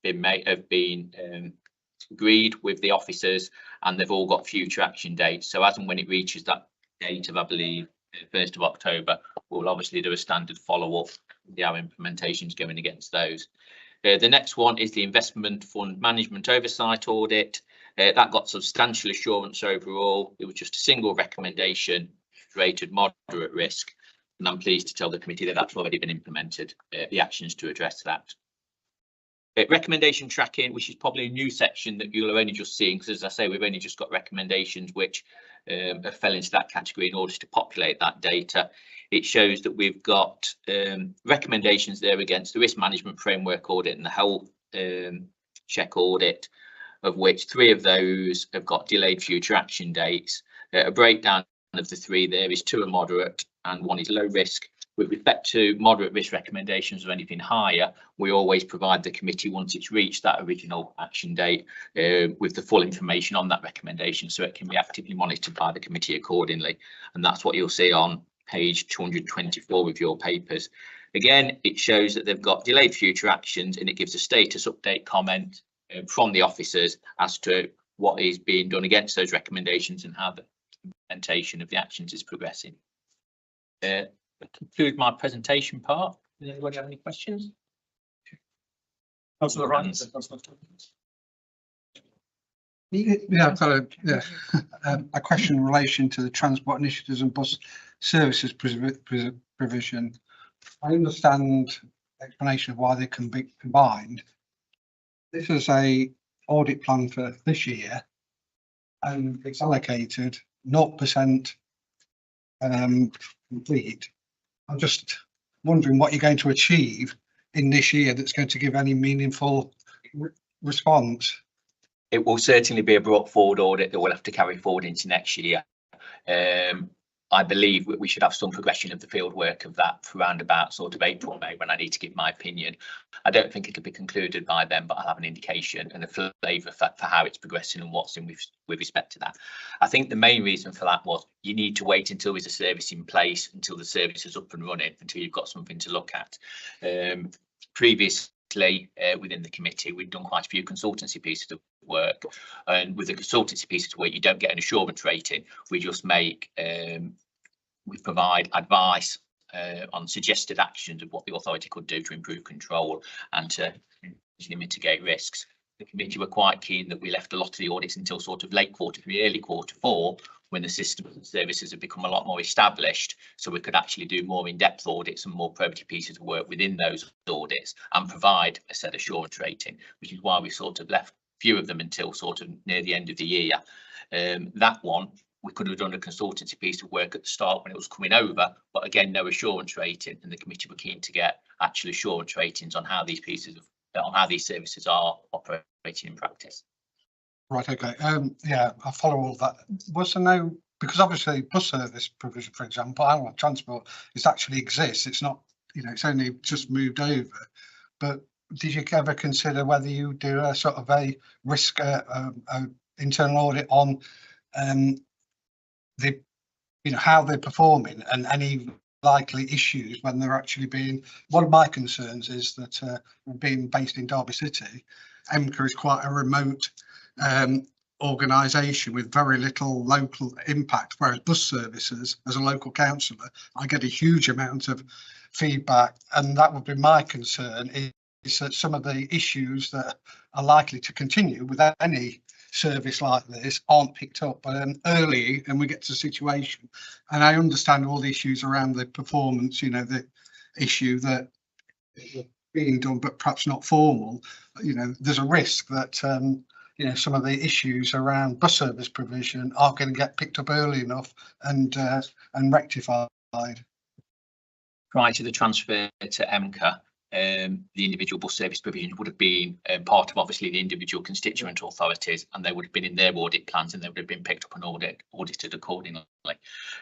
been agreed with the officers, and they've all got future action dates. So as and when it reaches that date of, I believe, 1st of October, we'll obviously do a standard follow-up, see how implementation's going against those. The next one is the investment fund management oversight audit. That got substantial assurance overall. It was just a single recommendation rated moderate risk, and I'm pleased to tell the committee that that's already been implemented, the actions to address that. Recommendation tracking, which is probably a new section that you'll have only just seen, because as I say, we've only just got recommendations which fell into that category in order to populate that data. It shows that we've got recommendations there against the risk management framework audit and the health check audit, of which 3 of those have got delayed future action dates. A breakdown of the three there is 2 are moderate and 1 is low risk. With respect to moderate risk recommendations or anything higher, we always provide the committee once it's reached that original action date with the full information on that recommendation, so it can be actively monitored by the committee accordingly. And that's what you'll see on page 224 of your papers. Again, it shows that they've got delayed future actions, and it gives a status update comment from the officers as to what is being done against those recommendations and how the implementation of the actions is progressing. That concludes my presentation part. Does anybody have any questions? Councillor Ryan. Yeah, I've got a question in relation to the transport initiatives and bus services provision. I understand the explanation of why they can be combined. This is a audit plan for this year, and it's allocated 0% complete. I'm just wondering what you're going to achieve in this year that's going to give any meaningful response. It will certainly be a brought forward audit that we'll have to carry forward into next year. I believe we should have some progression of the field work of that for around about sort of April, May, when I need to give my opinion. I don't think it'll be concluded by then, but I'll have an indication and a flavour for how it's progressing and what's in with respect to that. I think the main reason for that was you need to wait until there's a service in place, until the service is up and running, until you've got something to look at. Previously, within the committee, we've done quite a few consultancy pieces of work, and with the consultancy pieces of work, you don't get an assurance rating. We just make we provide advice on suggested actions of what the authority could do to improve control and to mitigate risks. The committee were quite keen that we left a lot of the audits until sort of late Q3, early Q4, when the systems and services have become a lot more established, so we could actually do more in-depth audits and more probative pieces of work within those audits and provide a said assurance rating, which is why we sort of left few of them until sort of near the end of the year. That one, we could have done a consultancy piece of work at the start when it was coming over, but again, no assurance rating, and the committee were keen to get actual assurance ratings on how these pieces of on how these services are operating in practice. Right, okay. Yeah, I follow all that. Was there no, because obviously bus service provision, for example, and transport, it actually exists. It's not, you know, it's only just moved over. But did you ever consider whether you do a sort of a risk internal audit on the, you know, how they're performing and any likely issues when they're actually being, one of my concerns is that being based in Derby City, EMCCA is quite a remote organisation with very little local impact, whereas bus services, as a local councillor, I get a huge amount of feedback, and that would be my concern, is that some of the issues that are likely to continue with any service like this aren't picked up early, and we get to a situation, and I understand all the issues around the performance, you know, the issue that being done but perhaps not formal, you know, there's a risk that you know, some of the issues around bus service provision aren't going to get picked up early enough and rectified. Prior to the transfer to EMCCA, the individual bus service provision would have been part of obviously the individual constituent authorities, and they would have been in their audit plans, and they would have been picked up and audited accordingly.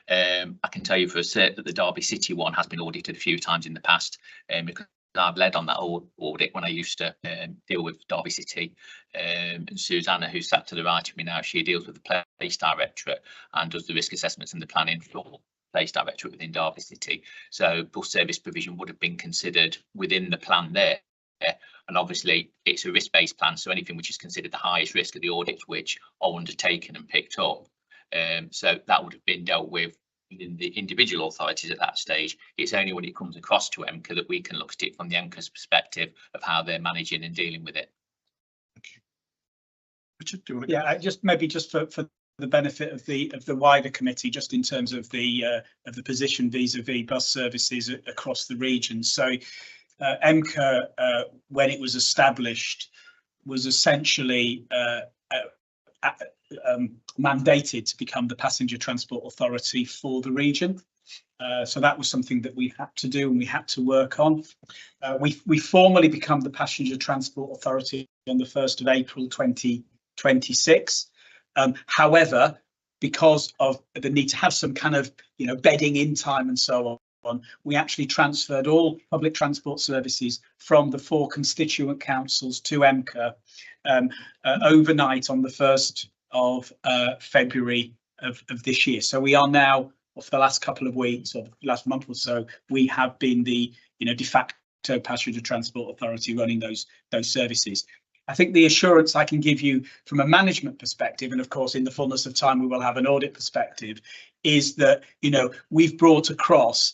I can tell you for a cert that the Derby City one has been audited a few times in the past, because I've led on that audit when I used to deal with Derby City, and Susanna, who sat to the right of me now, she deals with the Place Directorate and does the risk assessments and the planning for Place Directorate within Derby City. So bus service provision would have been considered within the plan there, and obviously it's a risk-based plan, so anything which is considered the highest risk of the audits which are undertaken and picked up, so that would have been dealt with in the individual authorities at that stage. It's only when it comes across to EMCCA that we can look at it from the EMCCA's perspective of how they're managing and dealing with it. Richard, do you want to... just maybe just for the benefit of the wider committee, just in terms of the position vis-a-vis bus services across the region. So EMCCA, when it was established, was essentially mandated to become the passenger transport authority for the region. So that was something that we had to do and we had to work on. We formally become the passenger transport authority on the 1st of April 2026. However, because of the need to have some kind of, you know, bedding in time and so on, we actually transferred all public transport services from the 4 constituent councils to EMCCA overnight on the 1st of February of this year. So we are now, for the last couple of weeks or last month or so, we have been the, you know, de facto passenger transport authority running those services. I think the assurance I can give you from a management perspective, and of course in the fullness of time we will have an audit perspective, is that, you know, we've brought across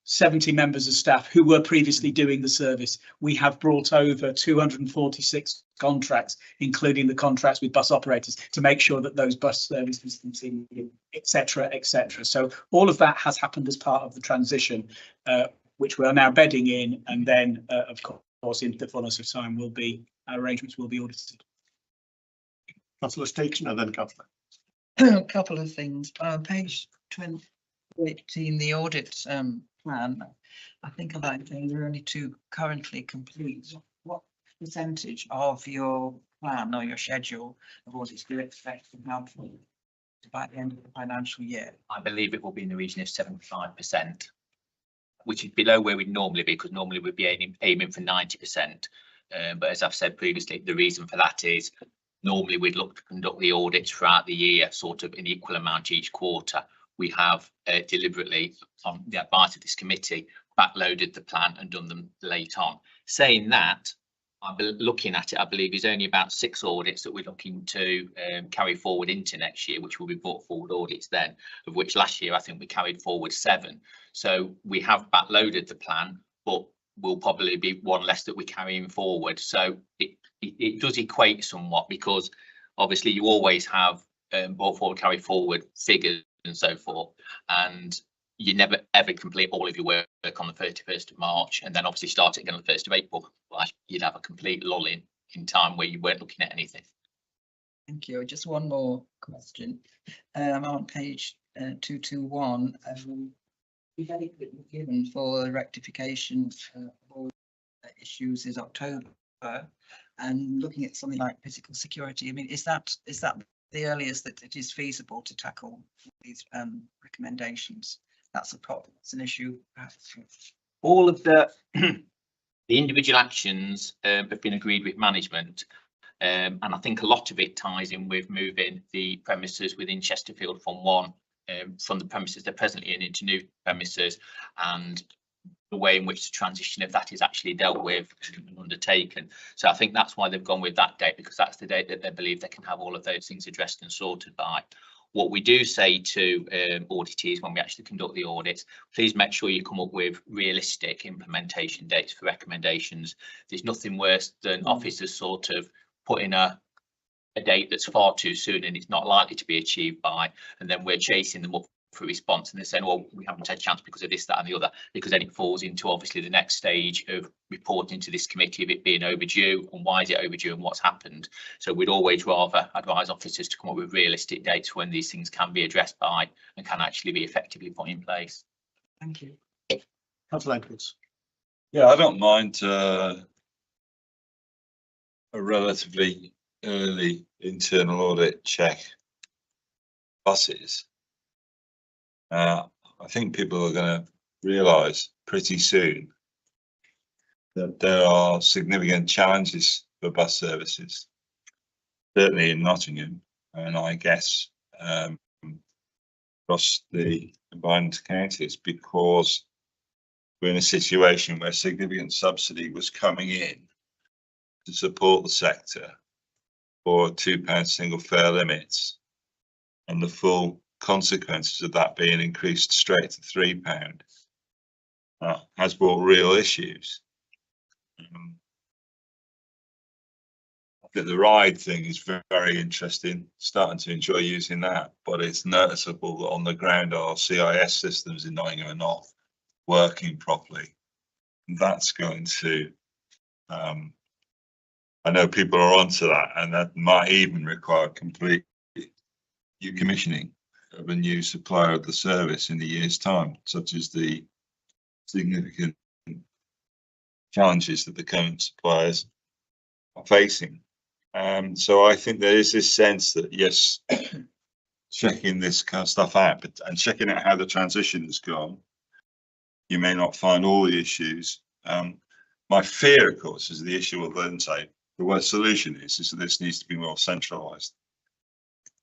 70 members of staff who were previously doing the service. We have brought over 246 contracts, including the contracts with bus operators, to make sure that those bus services continue, etc., etc. So all of that has happened as part of the transition, which we are now bedding in, and then of course in the fullness of time will be, our arrangements will be audited. Councillor Station and then Councillor. A couple of things. Page 18, the audit plan. I think about there are only 2 currently complete. What percentage of your plan or your schedule of audits do you expect to have by the end of the financial year? I believe it will be in the region of 75%, which is below where we'd normally be, because normally we'd be aiming for 90%. But as I've said previously, the reason for that is normally we'd look to conduct the audits throughout the year, sort of in equal amount each quarter. We have deliberately, on the advice of this committee, backloaded the plan and done them late on. Saying that, I'm looking at it, I believe there's only about 6 audits that we're looking to carry forward into next year, which will be brought forward audits then, of which last year I think we carried forward 7. So we have backloaded the plan, but will probably be 1 less that we're carrying forward. So it does equate somewhat, because obviously you always have brought forward, carry forward figures and so forth, and you never ever complete all of your work on the 31st of March and then obviously start it again on the 1st of April. Well, you'd have a complete lull in time where you weren't looking at anything. Thank you. Just one more question. On page 221, we've had it given for rectification of all issues is October, and looking at something like physical security. I mean, is that the earliest that it is feasible to tackle these recommendations? That's a problem. It's an issue. All of the individual actions have been agreed with management, and I think a lot of it ties in with moving the premises within Chesterfield from the premises they're presently in into new premises, and the way in which the transition of that is actually dealt with and undertaken. So I think that's why they've gone with that date, because that's the date that they believe they can have all of those things addressed and sorted by. What we do say to auditees when we actually conduct the audits, please make sure you come up with realistic implementation dates for recommendations. There's nothing worse than officers sort of putting a date that's far too soon and it's not likely to be achieved by, and then we're chasing them up for response and they're saying, well, we haven't had a chance because of this, that and the other, because then it falls into obviously the next stage of reporting to this committee of it being overdue and why is it overdue and what's happened. So we'd always rather advise officers to come up with realistic dates when these things can be addressed by and can actually be effectively put in place. Thank you. Councillor Edwards. Yeah, I don't mind a relatively early internal audit check buses. I think people are going to realise pretty soon that there are significant challenges for bus services, certainly in Nottingham, and I guess across the combined counties, because we're in a situation where significant subsidy was coming in to support the sector for £2 single fare limits, and the full consequences of that being increased straight to £3 has brought real issues. I think the ride thing is very interesting, starting to enjoy using that, but it's noticeable that on the ground our CIS systems in Nottingham are not working properly. And that's going to, I know people are onto that, and that might even require complete new commissioning of a new supplier of the service in a year's time, such as the significant challenges that the current suppliers are facing. So I think there is this sense that yes, checking this kind of stuff out, but and checking out how the transition has gone, you may not find all the issues. My fear, of course, is the issue will then say the worst solution is that this needs to be more centralised.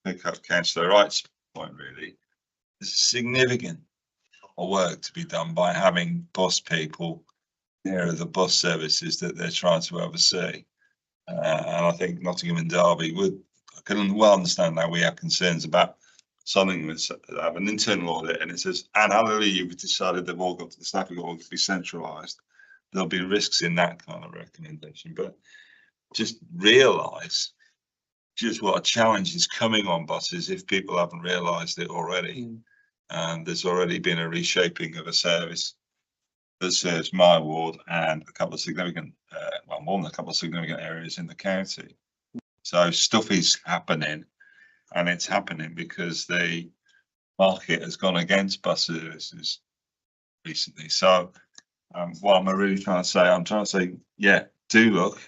Pick up Councillor Wright's point, really. There's significant work to be done by having bus people near the bus services that they're trying to oversee. And I think Nottingham and Derby I can well understand that we have concerns about something that's have an internal audit and it says, and hallelujah, you've decided they've all got to the staff have all got to be centralised. There'll be risks in that kind of recommendation, but just realise just what a challenge is coming on buses if people haven't realised it already. And there's already been a reshaping of a service that serves my ward and a couple of significant, well, more than a couple of significant areas in the county. So stuff is happening, and it's happening because the market has gone against bus services recently. So what am I really trying to say? I'm trying to say, yeah, do look.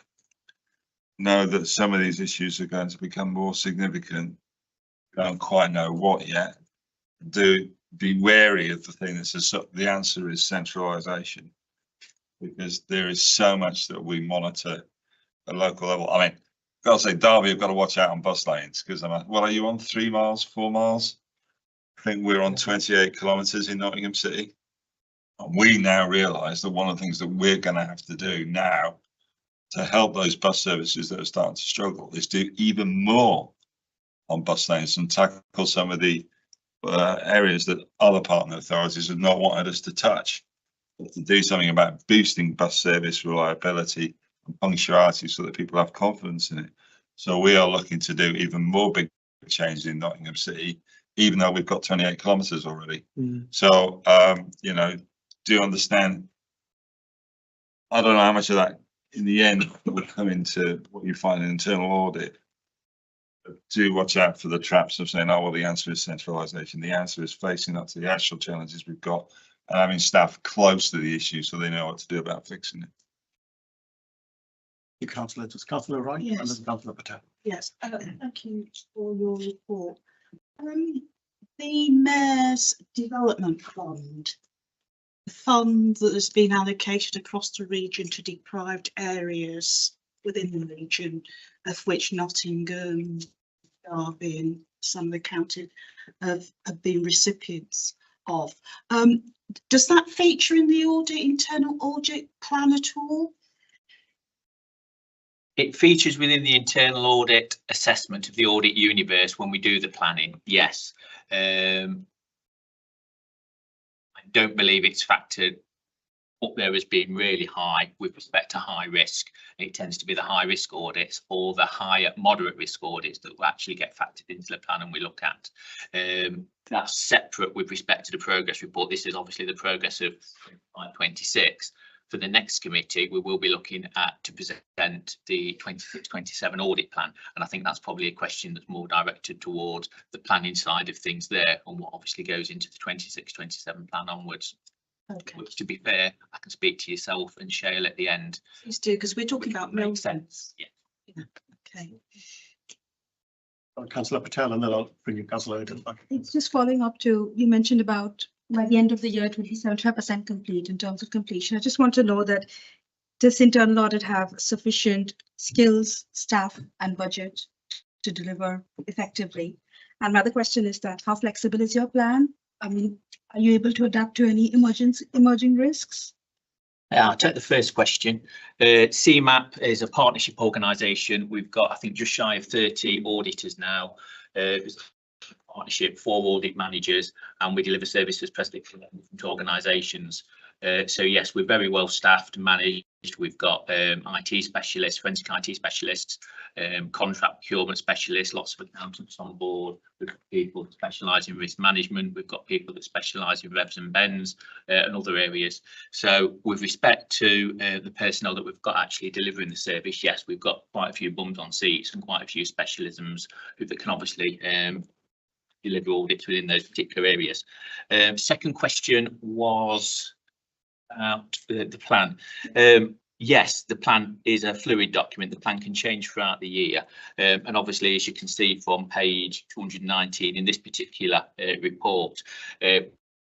Know that some of these issues are going to become more significant. Don't quite know what yet. Do be wary of the thing that says the answer is centralisation, because there is so much that we monitor at local level. I mean, I've got to say, Derby have got to watch out on bus lanes because I'm well, are you on 3 miles, 4 miles? I think we're on 28 kilometres in Nottingham City. And we now realise that one of the things that we're going to have to do now to help those bus services that are starting to struggle is do even more on bus lanes and tackle some of the areas that other partner authorities have not wanted us to touch, but to do something about boosting bus service reliability and punctuality so that people have confidence in it. So we are looking to do even more big changes in Nottingham City, even though we've got 28 kilometres already. So, you know, do you understand? I don't know how much of that in the end will come into what you find in internal audit. But do watch out for the traps of saying, oh, well, the answer is centralisation. The answer is facing up to the actual challenges we've got and having staff close to the issue so they know what to do about fixing it. Councillor Wright, Yes. and then Councillor Patel. Yes, thank you for your report. The Mayor's Development Fund, the fund that has been allocated across the region to deprived areas within the region, of which Nottingham, Derby and some of the county have been recipients of. Does that feature in the internal audit plan at all? It features within the internal audit assessment of the audit universe when we do the planning, yes. I don't believe it's factored up there as being really high with respect to high risk. It tends to be the high risk audits or the higher moderate risk audits that will actually get factored into the plan and we look at. That's separate with respect to the progress report. This is obviously the progress of 26. For the next committee, we will be looking at to present the 26-27 audit plan. And I think that's probably a question that's more directed towards the planning side of things there and what obviously goes into the 26-27 plan onwards. Okay. Which, to be fair, I can speak to yourself and Shale at the end. Please do, because we're talking about Makes sense. Yeah. Okay. Councillor Patel, and then I'll bring you Councillor Odin back. It's just following up to, you mentioned about by the end of the year, it will be 75% complete in terms of completion. I just want to know that does internal audit have sufficient skills, staff and budget to deliver effectively? And my other question is that how flexible is your plan? I mean, are you able to adapt to any emerging risks? I'll take the first question. CMAP is a partnership organisation. We've got, I think, just shy of 30 auditors now. It's a partnership, 4 audit managers, and we deliver services presently for different organisations. So yes, we're very well staffed and managed. We've got IT specialists, forensic IT specialists, contract procurement specialists, lots of accountants on board. We've got people that specialise in risk management. We've got people that specialise in revs and bends and other areas. So with respect to the personnel that we've got actually delivering the service, yes, we've got quite a few bums on seats and quite a few specialisms that can obviously deliver audits within those particular areas. Second question was about the plan. Yes, the plan is a fluid document. The plan can change throughout the year. And obviously, as you can see from page 219 in this particular report,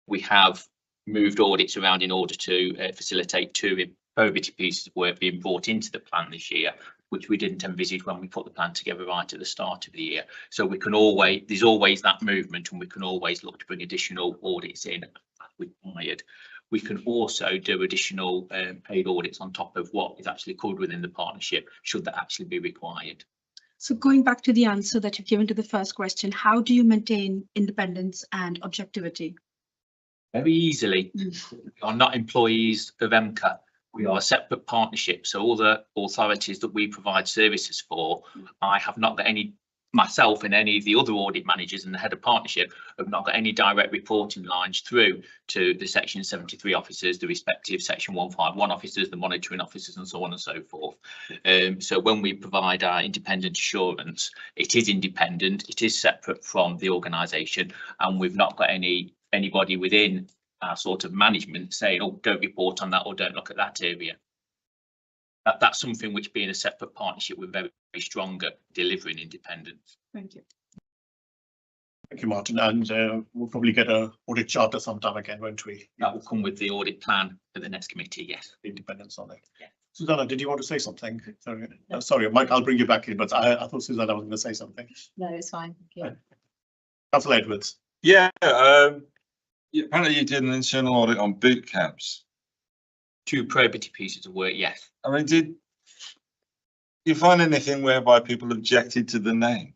we have moved audits around in order to facilitate two probative pieces of work being brought into the plan this year, which we didn't envisage when we put the plan together right at the start of the year. So we can always, there's always that movement, and we can always look to bring additional audits in as required. We can also do additional paid audits on top of what is actually covered within the partnership, should that actually be required. So going back to the answer that you've given to the first question, how do you maintain independence and objectivity? Very easily. We are not employees of EMCCA. We are a separate partnership. So all the authorities that we provide services for, I have not got any, myself and any of the other audit managers and the head of partnership have not got any direct reporting lines through to the Section 73 officers, the respective Section 151 officers, the monitoring officers, and so on and so forth. So when we provide our independent assurance, it is independent, it is separate from the organisation, and we've not got anybody within our sort of management saying, oh, don't report on that or don't look at that area. That's something which, being a separate partnership, we're very, very strong at delivering independence. Thank you. Thank you, Martin. And we'll probably get a audit charter sometime again, won't we? That will come with the audit plan for the next committee, yes. Independence on it. Yeah. Susanna, did you want to say something? Sorry, sorry, Mike, I'll bring you back in, but I thought Susanna was going to say something. No, it's fine. Thank you. Councillor Edwards. Yeah, apparently you did an internal audit on boot camps. Two probative pieces of work, yes. I mean, did you find anything whereby people objected to the name?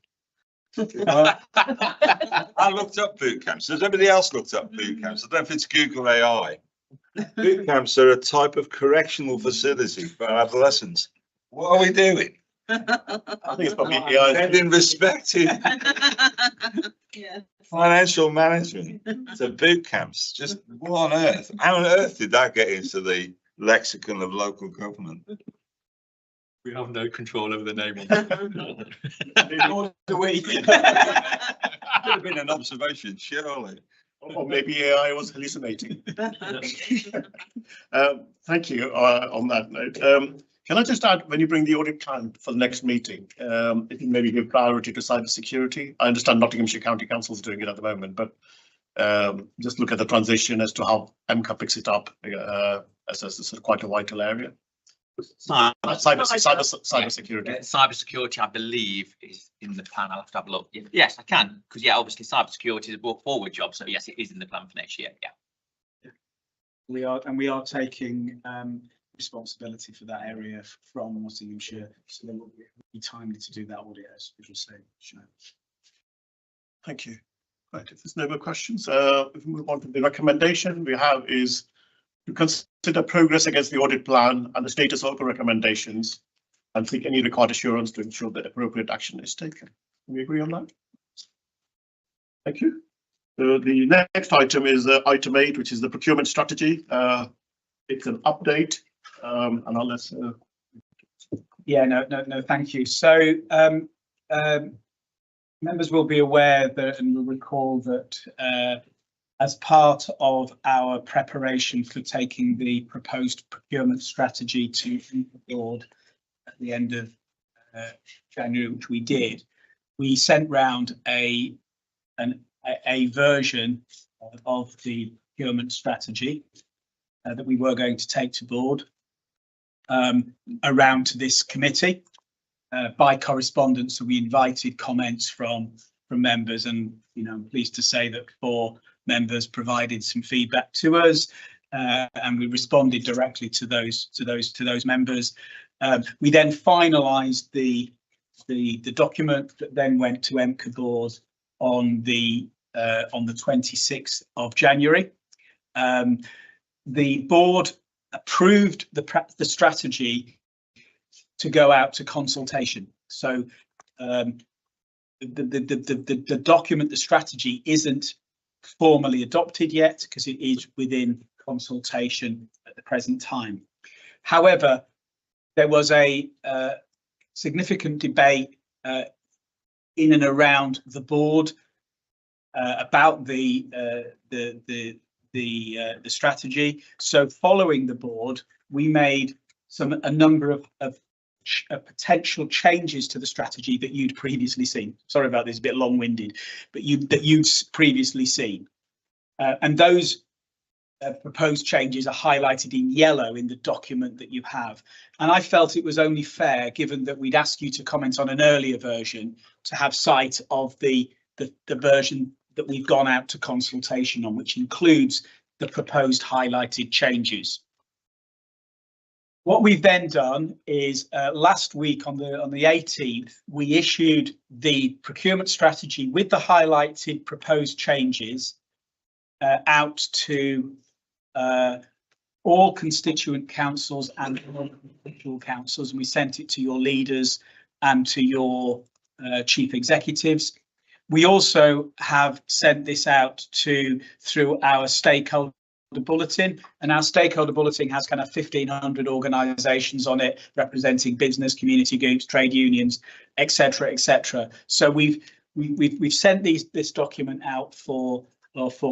I looked up boot camps. Has anybody else looked up boot camps? I don't know if it's Google AI. Boot camps are a type of correctional facility for adolescents. What are we doing? I think it's probably AI. And in respective Yeah. financial management to boot camps. Just what on earth? How on earth did that get into the lexicon of local government? We have no control over the name. Nor do we. Could have been an observation, surely. Or maybe AI was hallucinating. Thank you on that note. Can I just add, when you bring the audit plan for the next meeting, it can maybe give priority to cyber security. I understand Nottinghamshire County Council is doing it at the moment, but just look at the transition as to how EMCCA picks it up as a sort of quite a vital area. Cyber security. Cyber security, I believe, is in the plan. I'll have to have a look. Yes, I can, because yeah, obviously cyber security is a brought forward job. So yes, it is in the plan for next year. Yeah. We are taking responsibility for that area from Nottinghamshire, so there will be timely to do that audit, as you say. Thank you. Right, if there's no more questions, if we move on to the recommendation we have is to consider progress against the audit plan and the status of the recommendations and seek any required assurance to ensure that appropriate action is taken. Can we agree on that? Thank you. The next item is item 8, which is the procurement strategy. It's an update, and I'll let. Yeah, no, thank you. So members will be aware that, and will recall that as part of our preparation for taking the proposed procurement strategy to the board at the end of January, which we did, we sent round a version of the procurement strategy that we were going to take to board around to this committee by correspondence. So we invited comments from members, and I'm pleased to say that 4 members provided some feedback to us, and we responded directly to those members. We then finalised the document that then went to EMCCA board on the 26th of January. The board approved the strategy to go out to consultation. So the document, the strategy, isn't formally adopted yet because it is within consultation at the present time. However, there was a significant debate in and around the board about the strategy. So following the board, we made a number of potential changes to the strategy that you'd previously seen. Sorry about this, a bit long-winded, but you'd previously seen. And those proposed changes are highlighted in yellow in the document that you have. And I felt it was only fair, given that we'd asked you to comment on an earlier version, to have sight of the version that we've gone out to consultation on, which includes the proposed highlighted changes. What we've then done is last week on the 18th, we issued the procurement strategy with the highlighted proposed changes out to all constituent councils and individual councils, and we sent it to your leaders and to your chief executives. We also have sent this out through our stakeholder bulletin, and our stakeholder bulletin has kind of 1,500 organisations on it, representing business, community groups, trade unions, etc., etc. So we've sent this document out for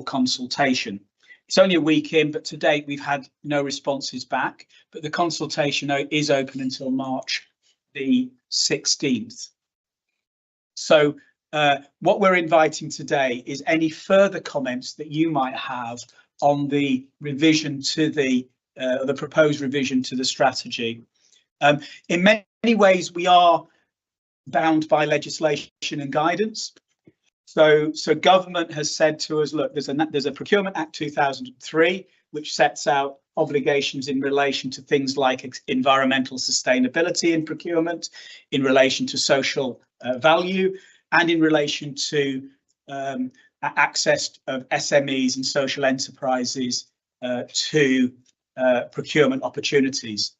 consultation. It's only a week in, but to date we've had no responses back. But the consultation is open until March the 16th. So what we're inviting today is any further comments that you might have on the revision to the proposed revision to the strategy. In many ways, we are bound by legislation and guidance. So government has said to us, look, there's a Procurement Act 2003, which sets out obligations in relation to things like environmental sustainability in procurement, in relation to social value, and in relation to access of SMEs and social enterprises to procurement opportunities.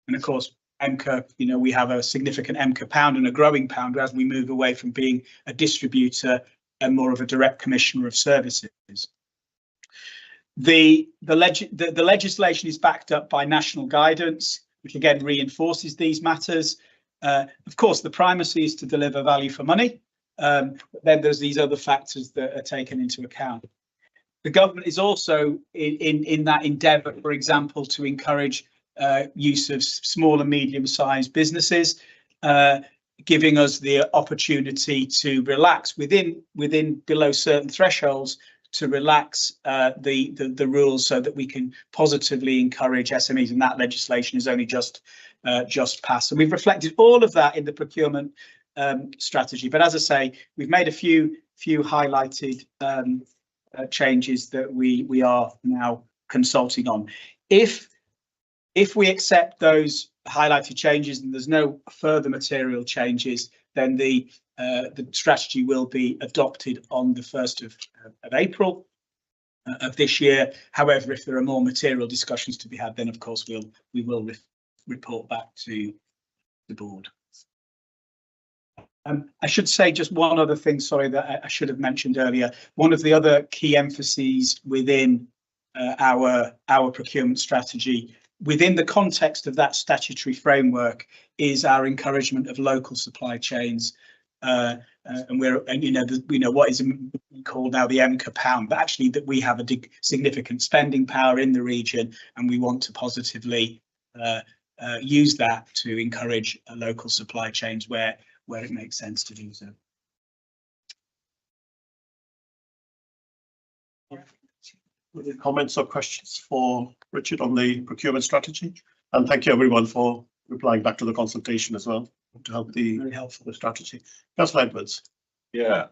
And of course, EMCCA, we have a significant EMCCA pound and a growing pound as we move away from being a distributor and more of a direct commissioner of services. The legislation is backed up by national guidance, which again reinforces these matters. Of course, the primacy is to deliver value for money. But then there's these other factors that are taken into account. The government is also in that endeavour, for example, to encourage use of small and medium-sized businesses, giving us the opportunity to relax within below certain thresholds, to relax the rules so that we can positively encourage SMEs, and that legislation is only just passed. So we've reflected all of that in the procurement strategy, but as I say, we've made a few highlighted changes that we are now consulting on. If we accept those highlighted changes and there's no further material changes, then the strategy will be adopted on the 1st of April of this year. However, if there are more material discussions to be had, then of course we will report back to the board. I should say just one other thing, sorry, that I should have mentioned earlier. One of the other key emphases within our procurement strategy, within the context of that statutory framework, is our encouragement of local supply chains. And we know what is called now the EMCCA pound, but actually that we have a significant spending power in the region, and we want to positively use that to encourage local supply chains where it makes sense to do so. Comments or questions for Richard on the procurement strategy? And thank you everyone for replying back to the consultation as well to help very helpful strategy. Councillor Edwards. Yeah.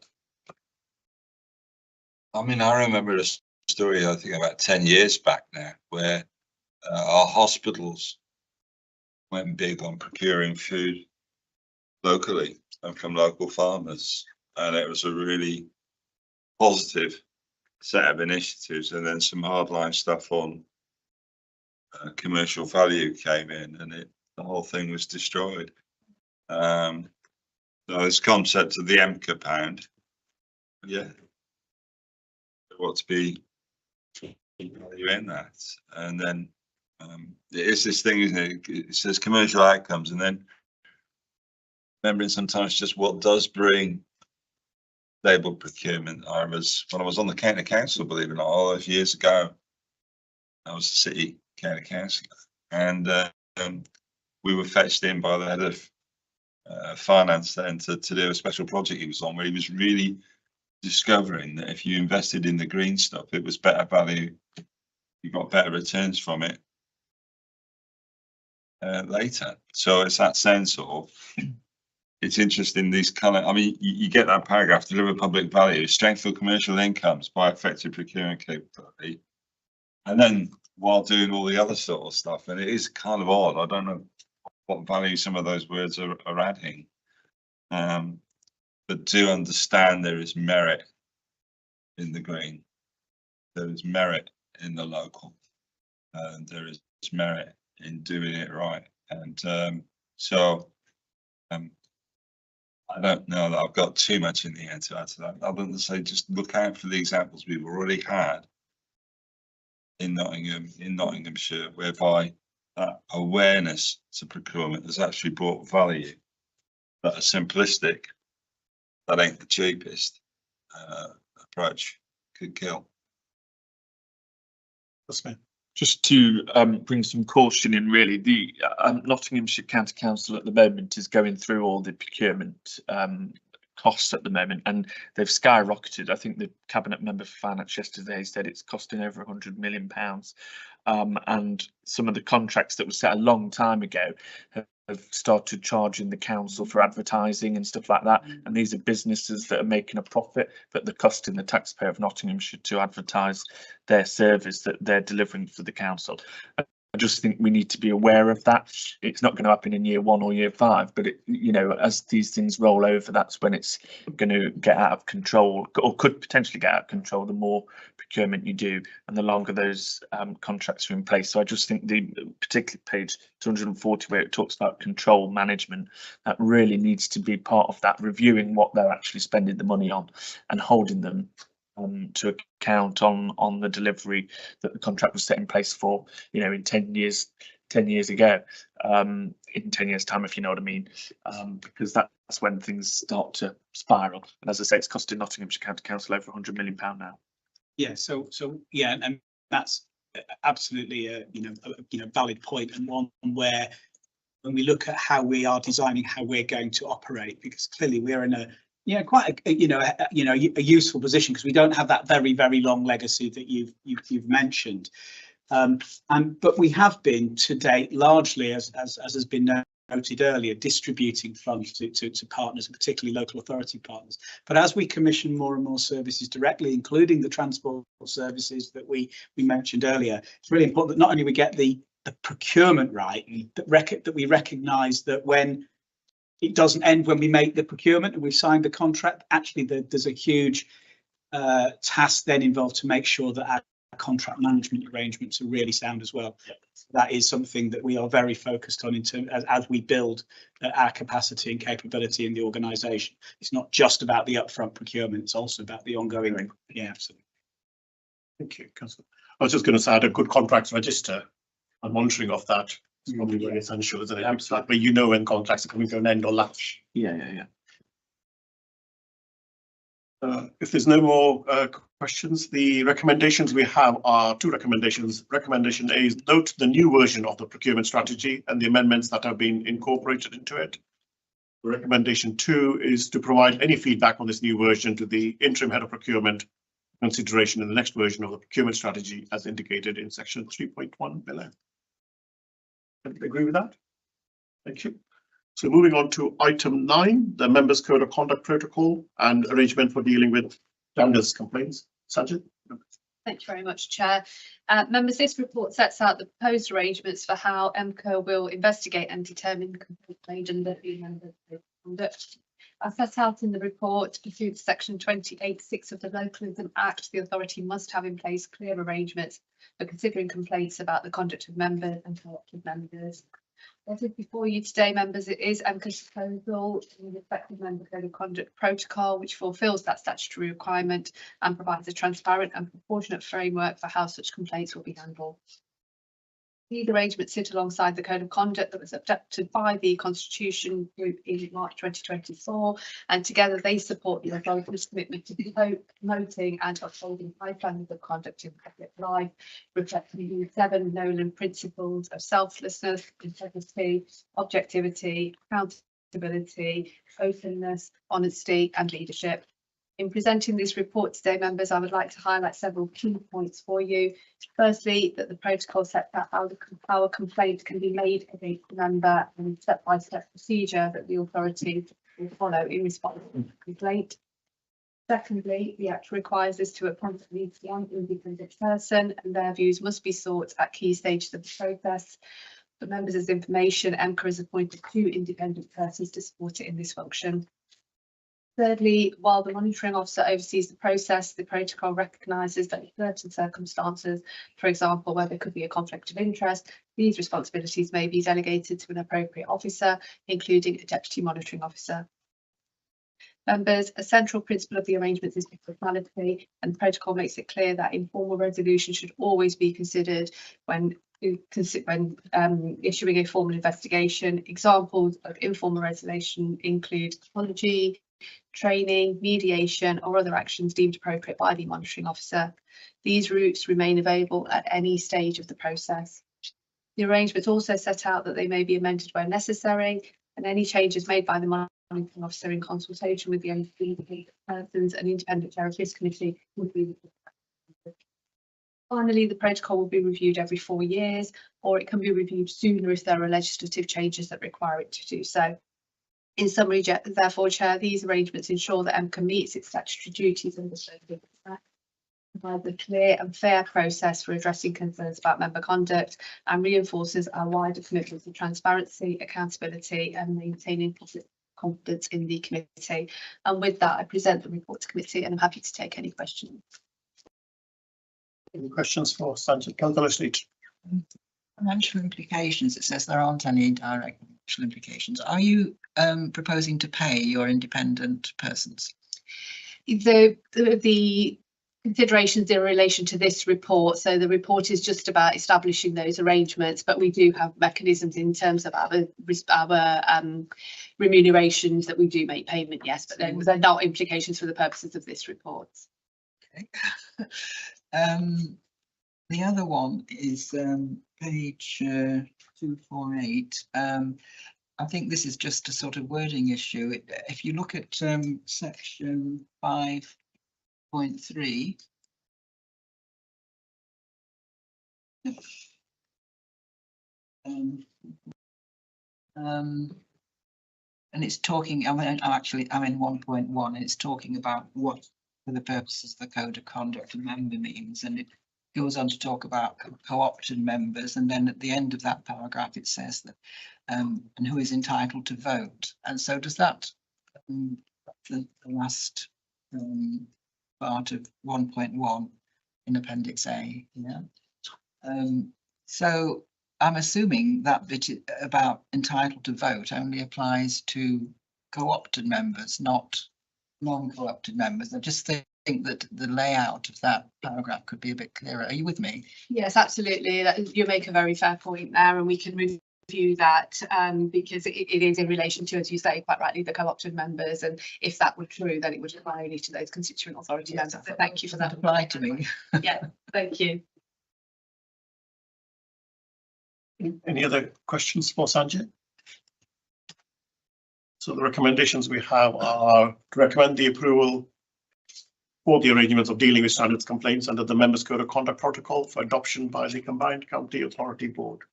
I mean, I remember a story, I think about 10 years back now, where our hospitals went big on procuring food locally and from local farmers, and it was a really positive set of initiatives. And then some hardline stuff on commercial value came in, and the whole thing was destroyed. So this concept of the EMCCA pound, yeah, what to be value in that, and then it's this thing, isn't it? It says commercial outcomes, and then remembering sometimes just what does bring stable procurement. When I was on the county council, believe it or not, all those years ago, I was a city county councillor, and we were fetched in by the head of finance then to do a special project he was on, where he was really discovering that if you invested in the green stuff, it was better value. You got better returns from it later. So it's that sense of, it's interesting, these kind of, I mean, you get that paragraph, deliver public value, strengthen commercial incomes by effective procurement capability. And then while doing all the other sort of stuff, and it is kind of odd, I don't know what value some of those words are adding. But do understand there is merit in the green. There is merit in the local. And there is merit in doing it right. And I don't know that I've got too much in the end to add to that, other than to say just look out for the examples we've already had in Nottinghamshire, whereby that awareness to procurement has actually brought value that a simplistic, that ain't the cheapest approach could kill. That's me. Just to bring some caution in, really, the Nottinghamshire County Council at the moment is going through all the procurement costs at the moment, and they've skyrocketed. I think the cabinet member for finance yesterday said it's costing over £100 million, and some of the contracts that were set a long time ago have started charging the council for advertising and stuff like that, and these are businesses that are making a profit, but they're costing the taxpayer of Nottinghamshire to advertise their service that they're delivering for the council. I just think we need to be aware of that. It's not going to happen in year 1 or year 5, but as these things roll over, that's when it's going to get out of control, or could potentially get out of control. The more procurement you do, and the longer those contracts are in place. So I just think particularly page 240, where it talks about control management, that really needs to be part of that, reviewing what they're actually spending the money on and holding them to account on the delivery that the contract was set in place for, in 10 years ago, in 10 years time, if you know what I mean, because that's when things start to spiral. And as I say, it's costing Nottinghamshire County Council over £100 million now. Yeah, so yeah, and that's absolutely a valid point, and one where when we look at how we are designing how we're going to operate, because clearly we're in a quite a useful position, because we don't have that very long legacy that you've mentioned, but we have been to date largely, as has been noted earlier, distributing funds to partners, and particularly local authority partners. But as we commission more and more services directly, including the transport services that we mentioned earlier, it's really important that not only we get the procurement right, that we recognise that when it doesn't end when we make the procurement and we've signed the contract, actually there's a huge task then involved to make sure that our contract management arrangements are really sound as well. Yep. That is something that we are very focused on in terms as we build our capacity and capability in the organisation. It's not just about the upfront procurement, it's also about the ongoing. Yeah, absolutely. Thank you, Councillor. I was just going to say, a good contracts register and monitoring of that is probably very essential, isn't it? Absolutely. Where when contracts are coming to an end or lapse. Yeah. If there's no more questions, the recommendations we have are 2 recommendations. Recommendation A is note the new version of the procurement strategy and the amendments that have been incorporated into it. Recommendation 2 is to provide any feedback on this new version to the interim head of procurement consideration in the next version of the procurement strategy as indicated in section 3.1 below. Agree with that? Thank you. So moving on to item 9, the members' code of conduct protocol and arrangement for dealing with standards complaints. Sajid? Thank you very much, Chair. Members, this report sets out the proposed arrangements for how EMCCA will investigate and determine the complaint made under the members' code of conduct. As set out in the report, pursuant to section 28(6) of the Localism Act, the authority must have in place clear arrangements for considering complaints about the conduct of members and co-opted members. What is before you today, members, it is EMCCA's proposal in the effective member code of conduct protocol, which fulfils that statutory requirement and provides a transparent and proportionate framework for how such complaints will be handled. These arrangements sit alongside the Code of Conduct that was adopted by the Constitution Group in March 2024, and together they support the authority's commitment to promoting and upholding high standards of conduct in public life, reflecting the 7 Nolan principles of selflessness, integrity, objectivity, accountability, openness, honesty, and leadership. In presenting this report today, members, I would like to highlight several key points for you. Firstly, that the protocol sets out how a complaint can be made against a member and step-by-step procedure that the authority will follow in response to the complaint. Secondly, the Act requires us to appoint at least one independent person, and their views must be sought at key stages of the process. For members' information, EMCCA has appointed 2 independent persons to support it in this function. Thirdly, while the monitoring officer oversees the process, the protocol recognises that in certain circumstances, for example, where there could be a conflict of interest, these responsibilities may be delegated to an appropriate officer, including a deputy monitoring officer. Members, a central principle of the arrangements is proportionality, and the protocol makes it clear that informal resolution should always be considered when issuing a formal investigation. Examples of informal resolution include apology, training, mediation, or other actions deemed appropriate by the monitoring officer. These routes remain available at any stage of the process. The arrangements also set out that they may be amended where necessary, and any changes made by the monitoring officer in consultation with the independent persons and independent chair of this committee would be. Finally, the protocol will be reviewed every 4 years, or it can be reviewed sooner if there are legislative changes that require it to do so. In summary, therefore, Chair, these arrangements ensure that EMCCA meets its statutory duties under the Act, provides a clear and fair process for addressing concerns about member conduct, and reinforces our wider commitment to transparency, accountability, and maintaining public confidence in the committee. And with that, I present the report to committee, and I'm happy to take any questions. Any questions for Sanjay? Councillor Sleet. Financial implications, it says there aren't any direct financial implications. Are you proposing to pay your independent persons? The considerations in relation to this report, so the report is just about establishing those arrangements, but we do have mechanisms in terms of our remunerations that we do make payment, yes, but they're not implications for the purposes of this report. Okay. The other one is page 248. I think this is just a sort of wording issue. If you look at section 5.3, and it's talking, I'm in 1.1, and it's talking about what for the purposes of the Code of Conduct a member means, and it goes on to talk about co-opted members, and then at the end of that paragraph it says that and who is entitled to vote. And so does that the last part of 1.1 in Appendix A, yeah. So I'm assuming that bit about entitled to vote only applies to co-opted members, not non-co-opted members. I just think that the layout of that paragraph could be a bit clearer. Are you with me? Yes, absolutely. You make a very fair point there, and we can review that because it is in relation to, as you say quite rightly, the co-opted members, and if that were true, then it would apply only to those constituent authority members. So thank you for that. Apply to me. Yeah, thank you. Any other questions for Sanjay? So the recommendations we have are to recommend the approval for the arrangements of dealing with standards complaints under the Members Code of Conduct Protocol for adoption by the Combined County Authority Board.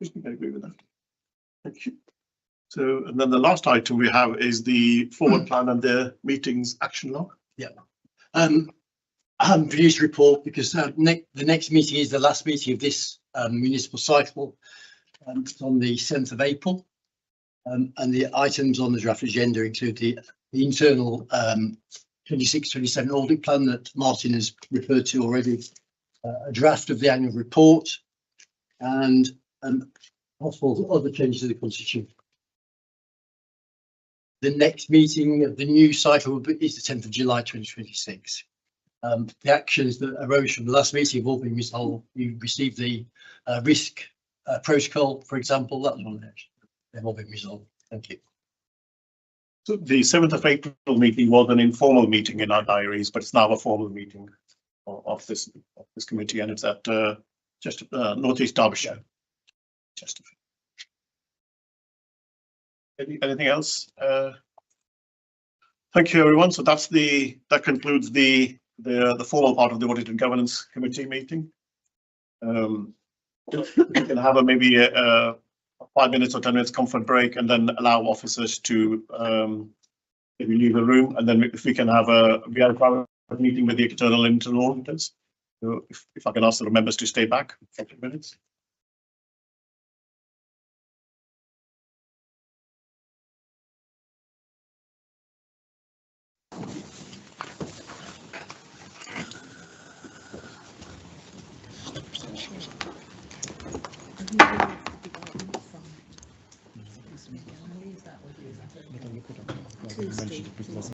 I agree with that. Thank you. So, and then the last item we have is the forward plan and the meetings action log. Yeah. I haven't produced a report because the next meeting is the last meeting of this municipal cycle. It's on the 7th of April. And the items on the draft agenda include the internal 26-27 audit plan that Martin has referred to already, a draft of the annual report, and possible other changes to the constitution. The next meeting of the new cycle is the 10th of July 2026. The actions that arose from the last meeting have all been resolved. You received the risk protocol, for example, that was one of the actions. They've all been resolved. Thank you. So the 7th of April meeting was an informal meeting in our diaries, but it's now a formal meeting of this committee, and it's at just North East Derbyshire. Chesterfield. Anything else? Thank you, everyone. So that concludes the formal part of the Audit and Governance Committee meeting. We can have maybe a 5 minutes or 10 minutes comfort break, and then allow officers to maybe leave the room, and then if we can have a private meeting with the external and internal auditors. So if I can ask the members to stay back for 10 minutes.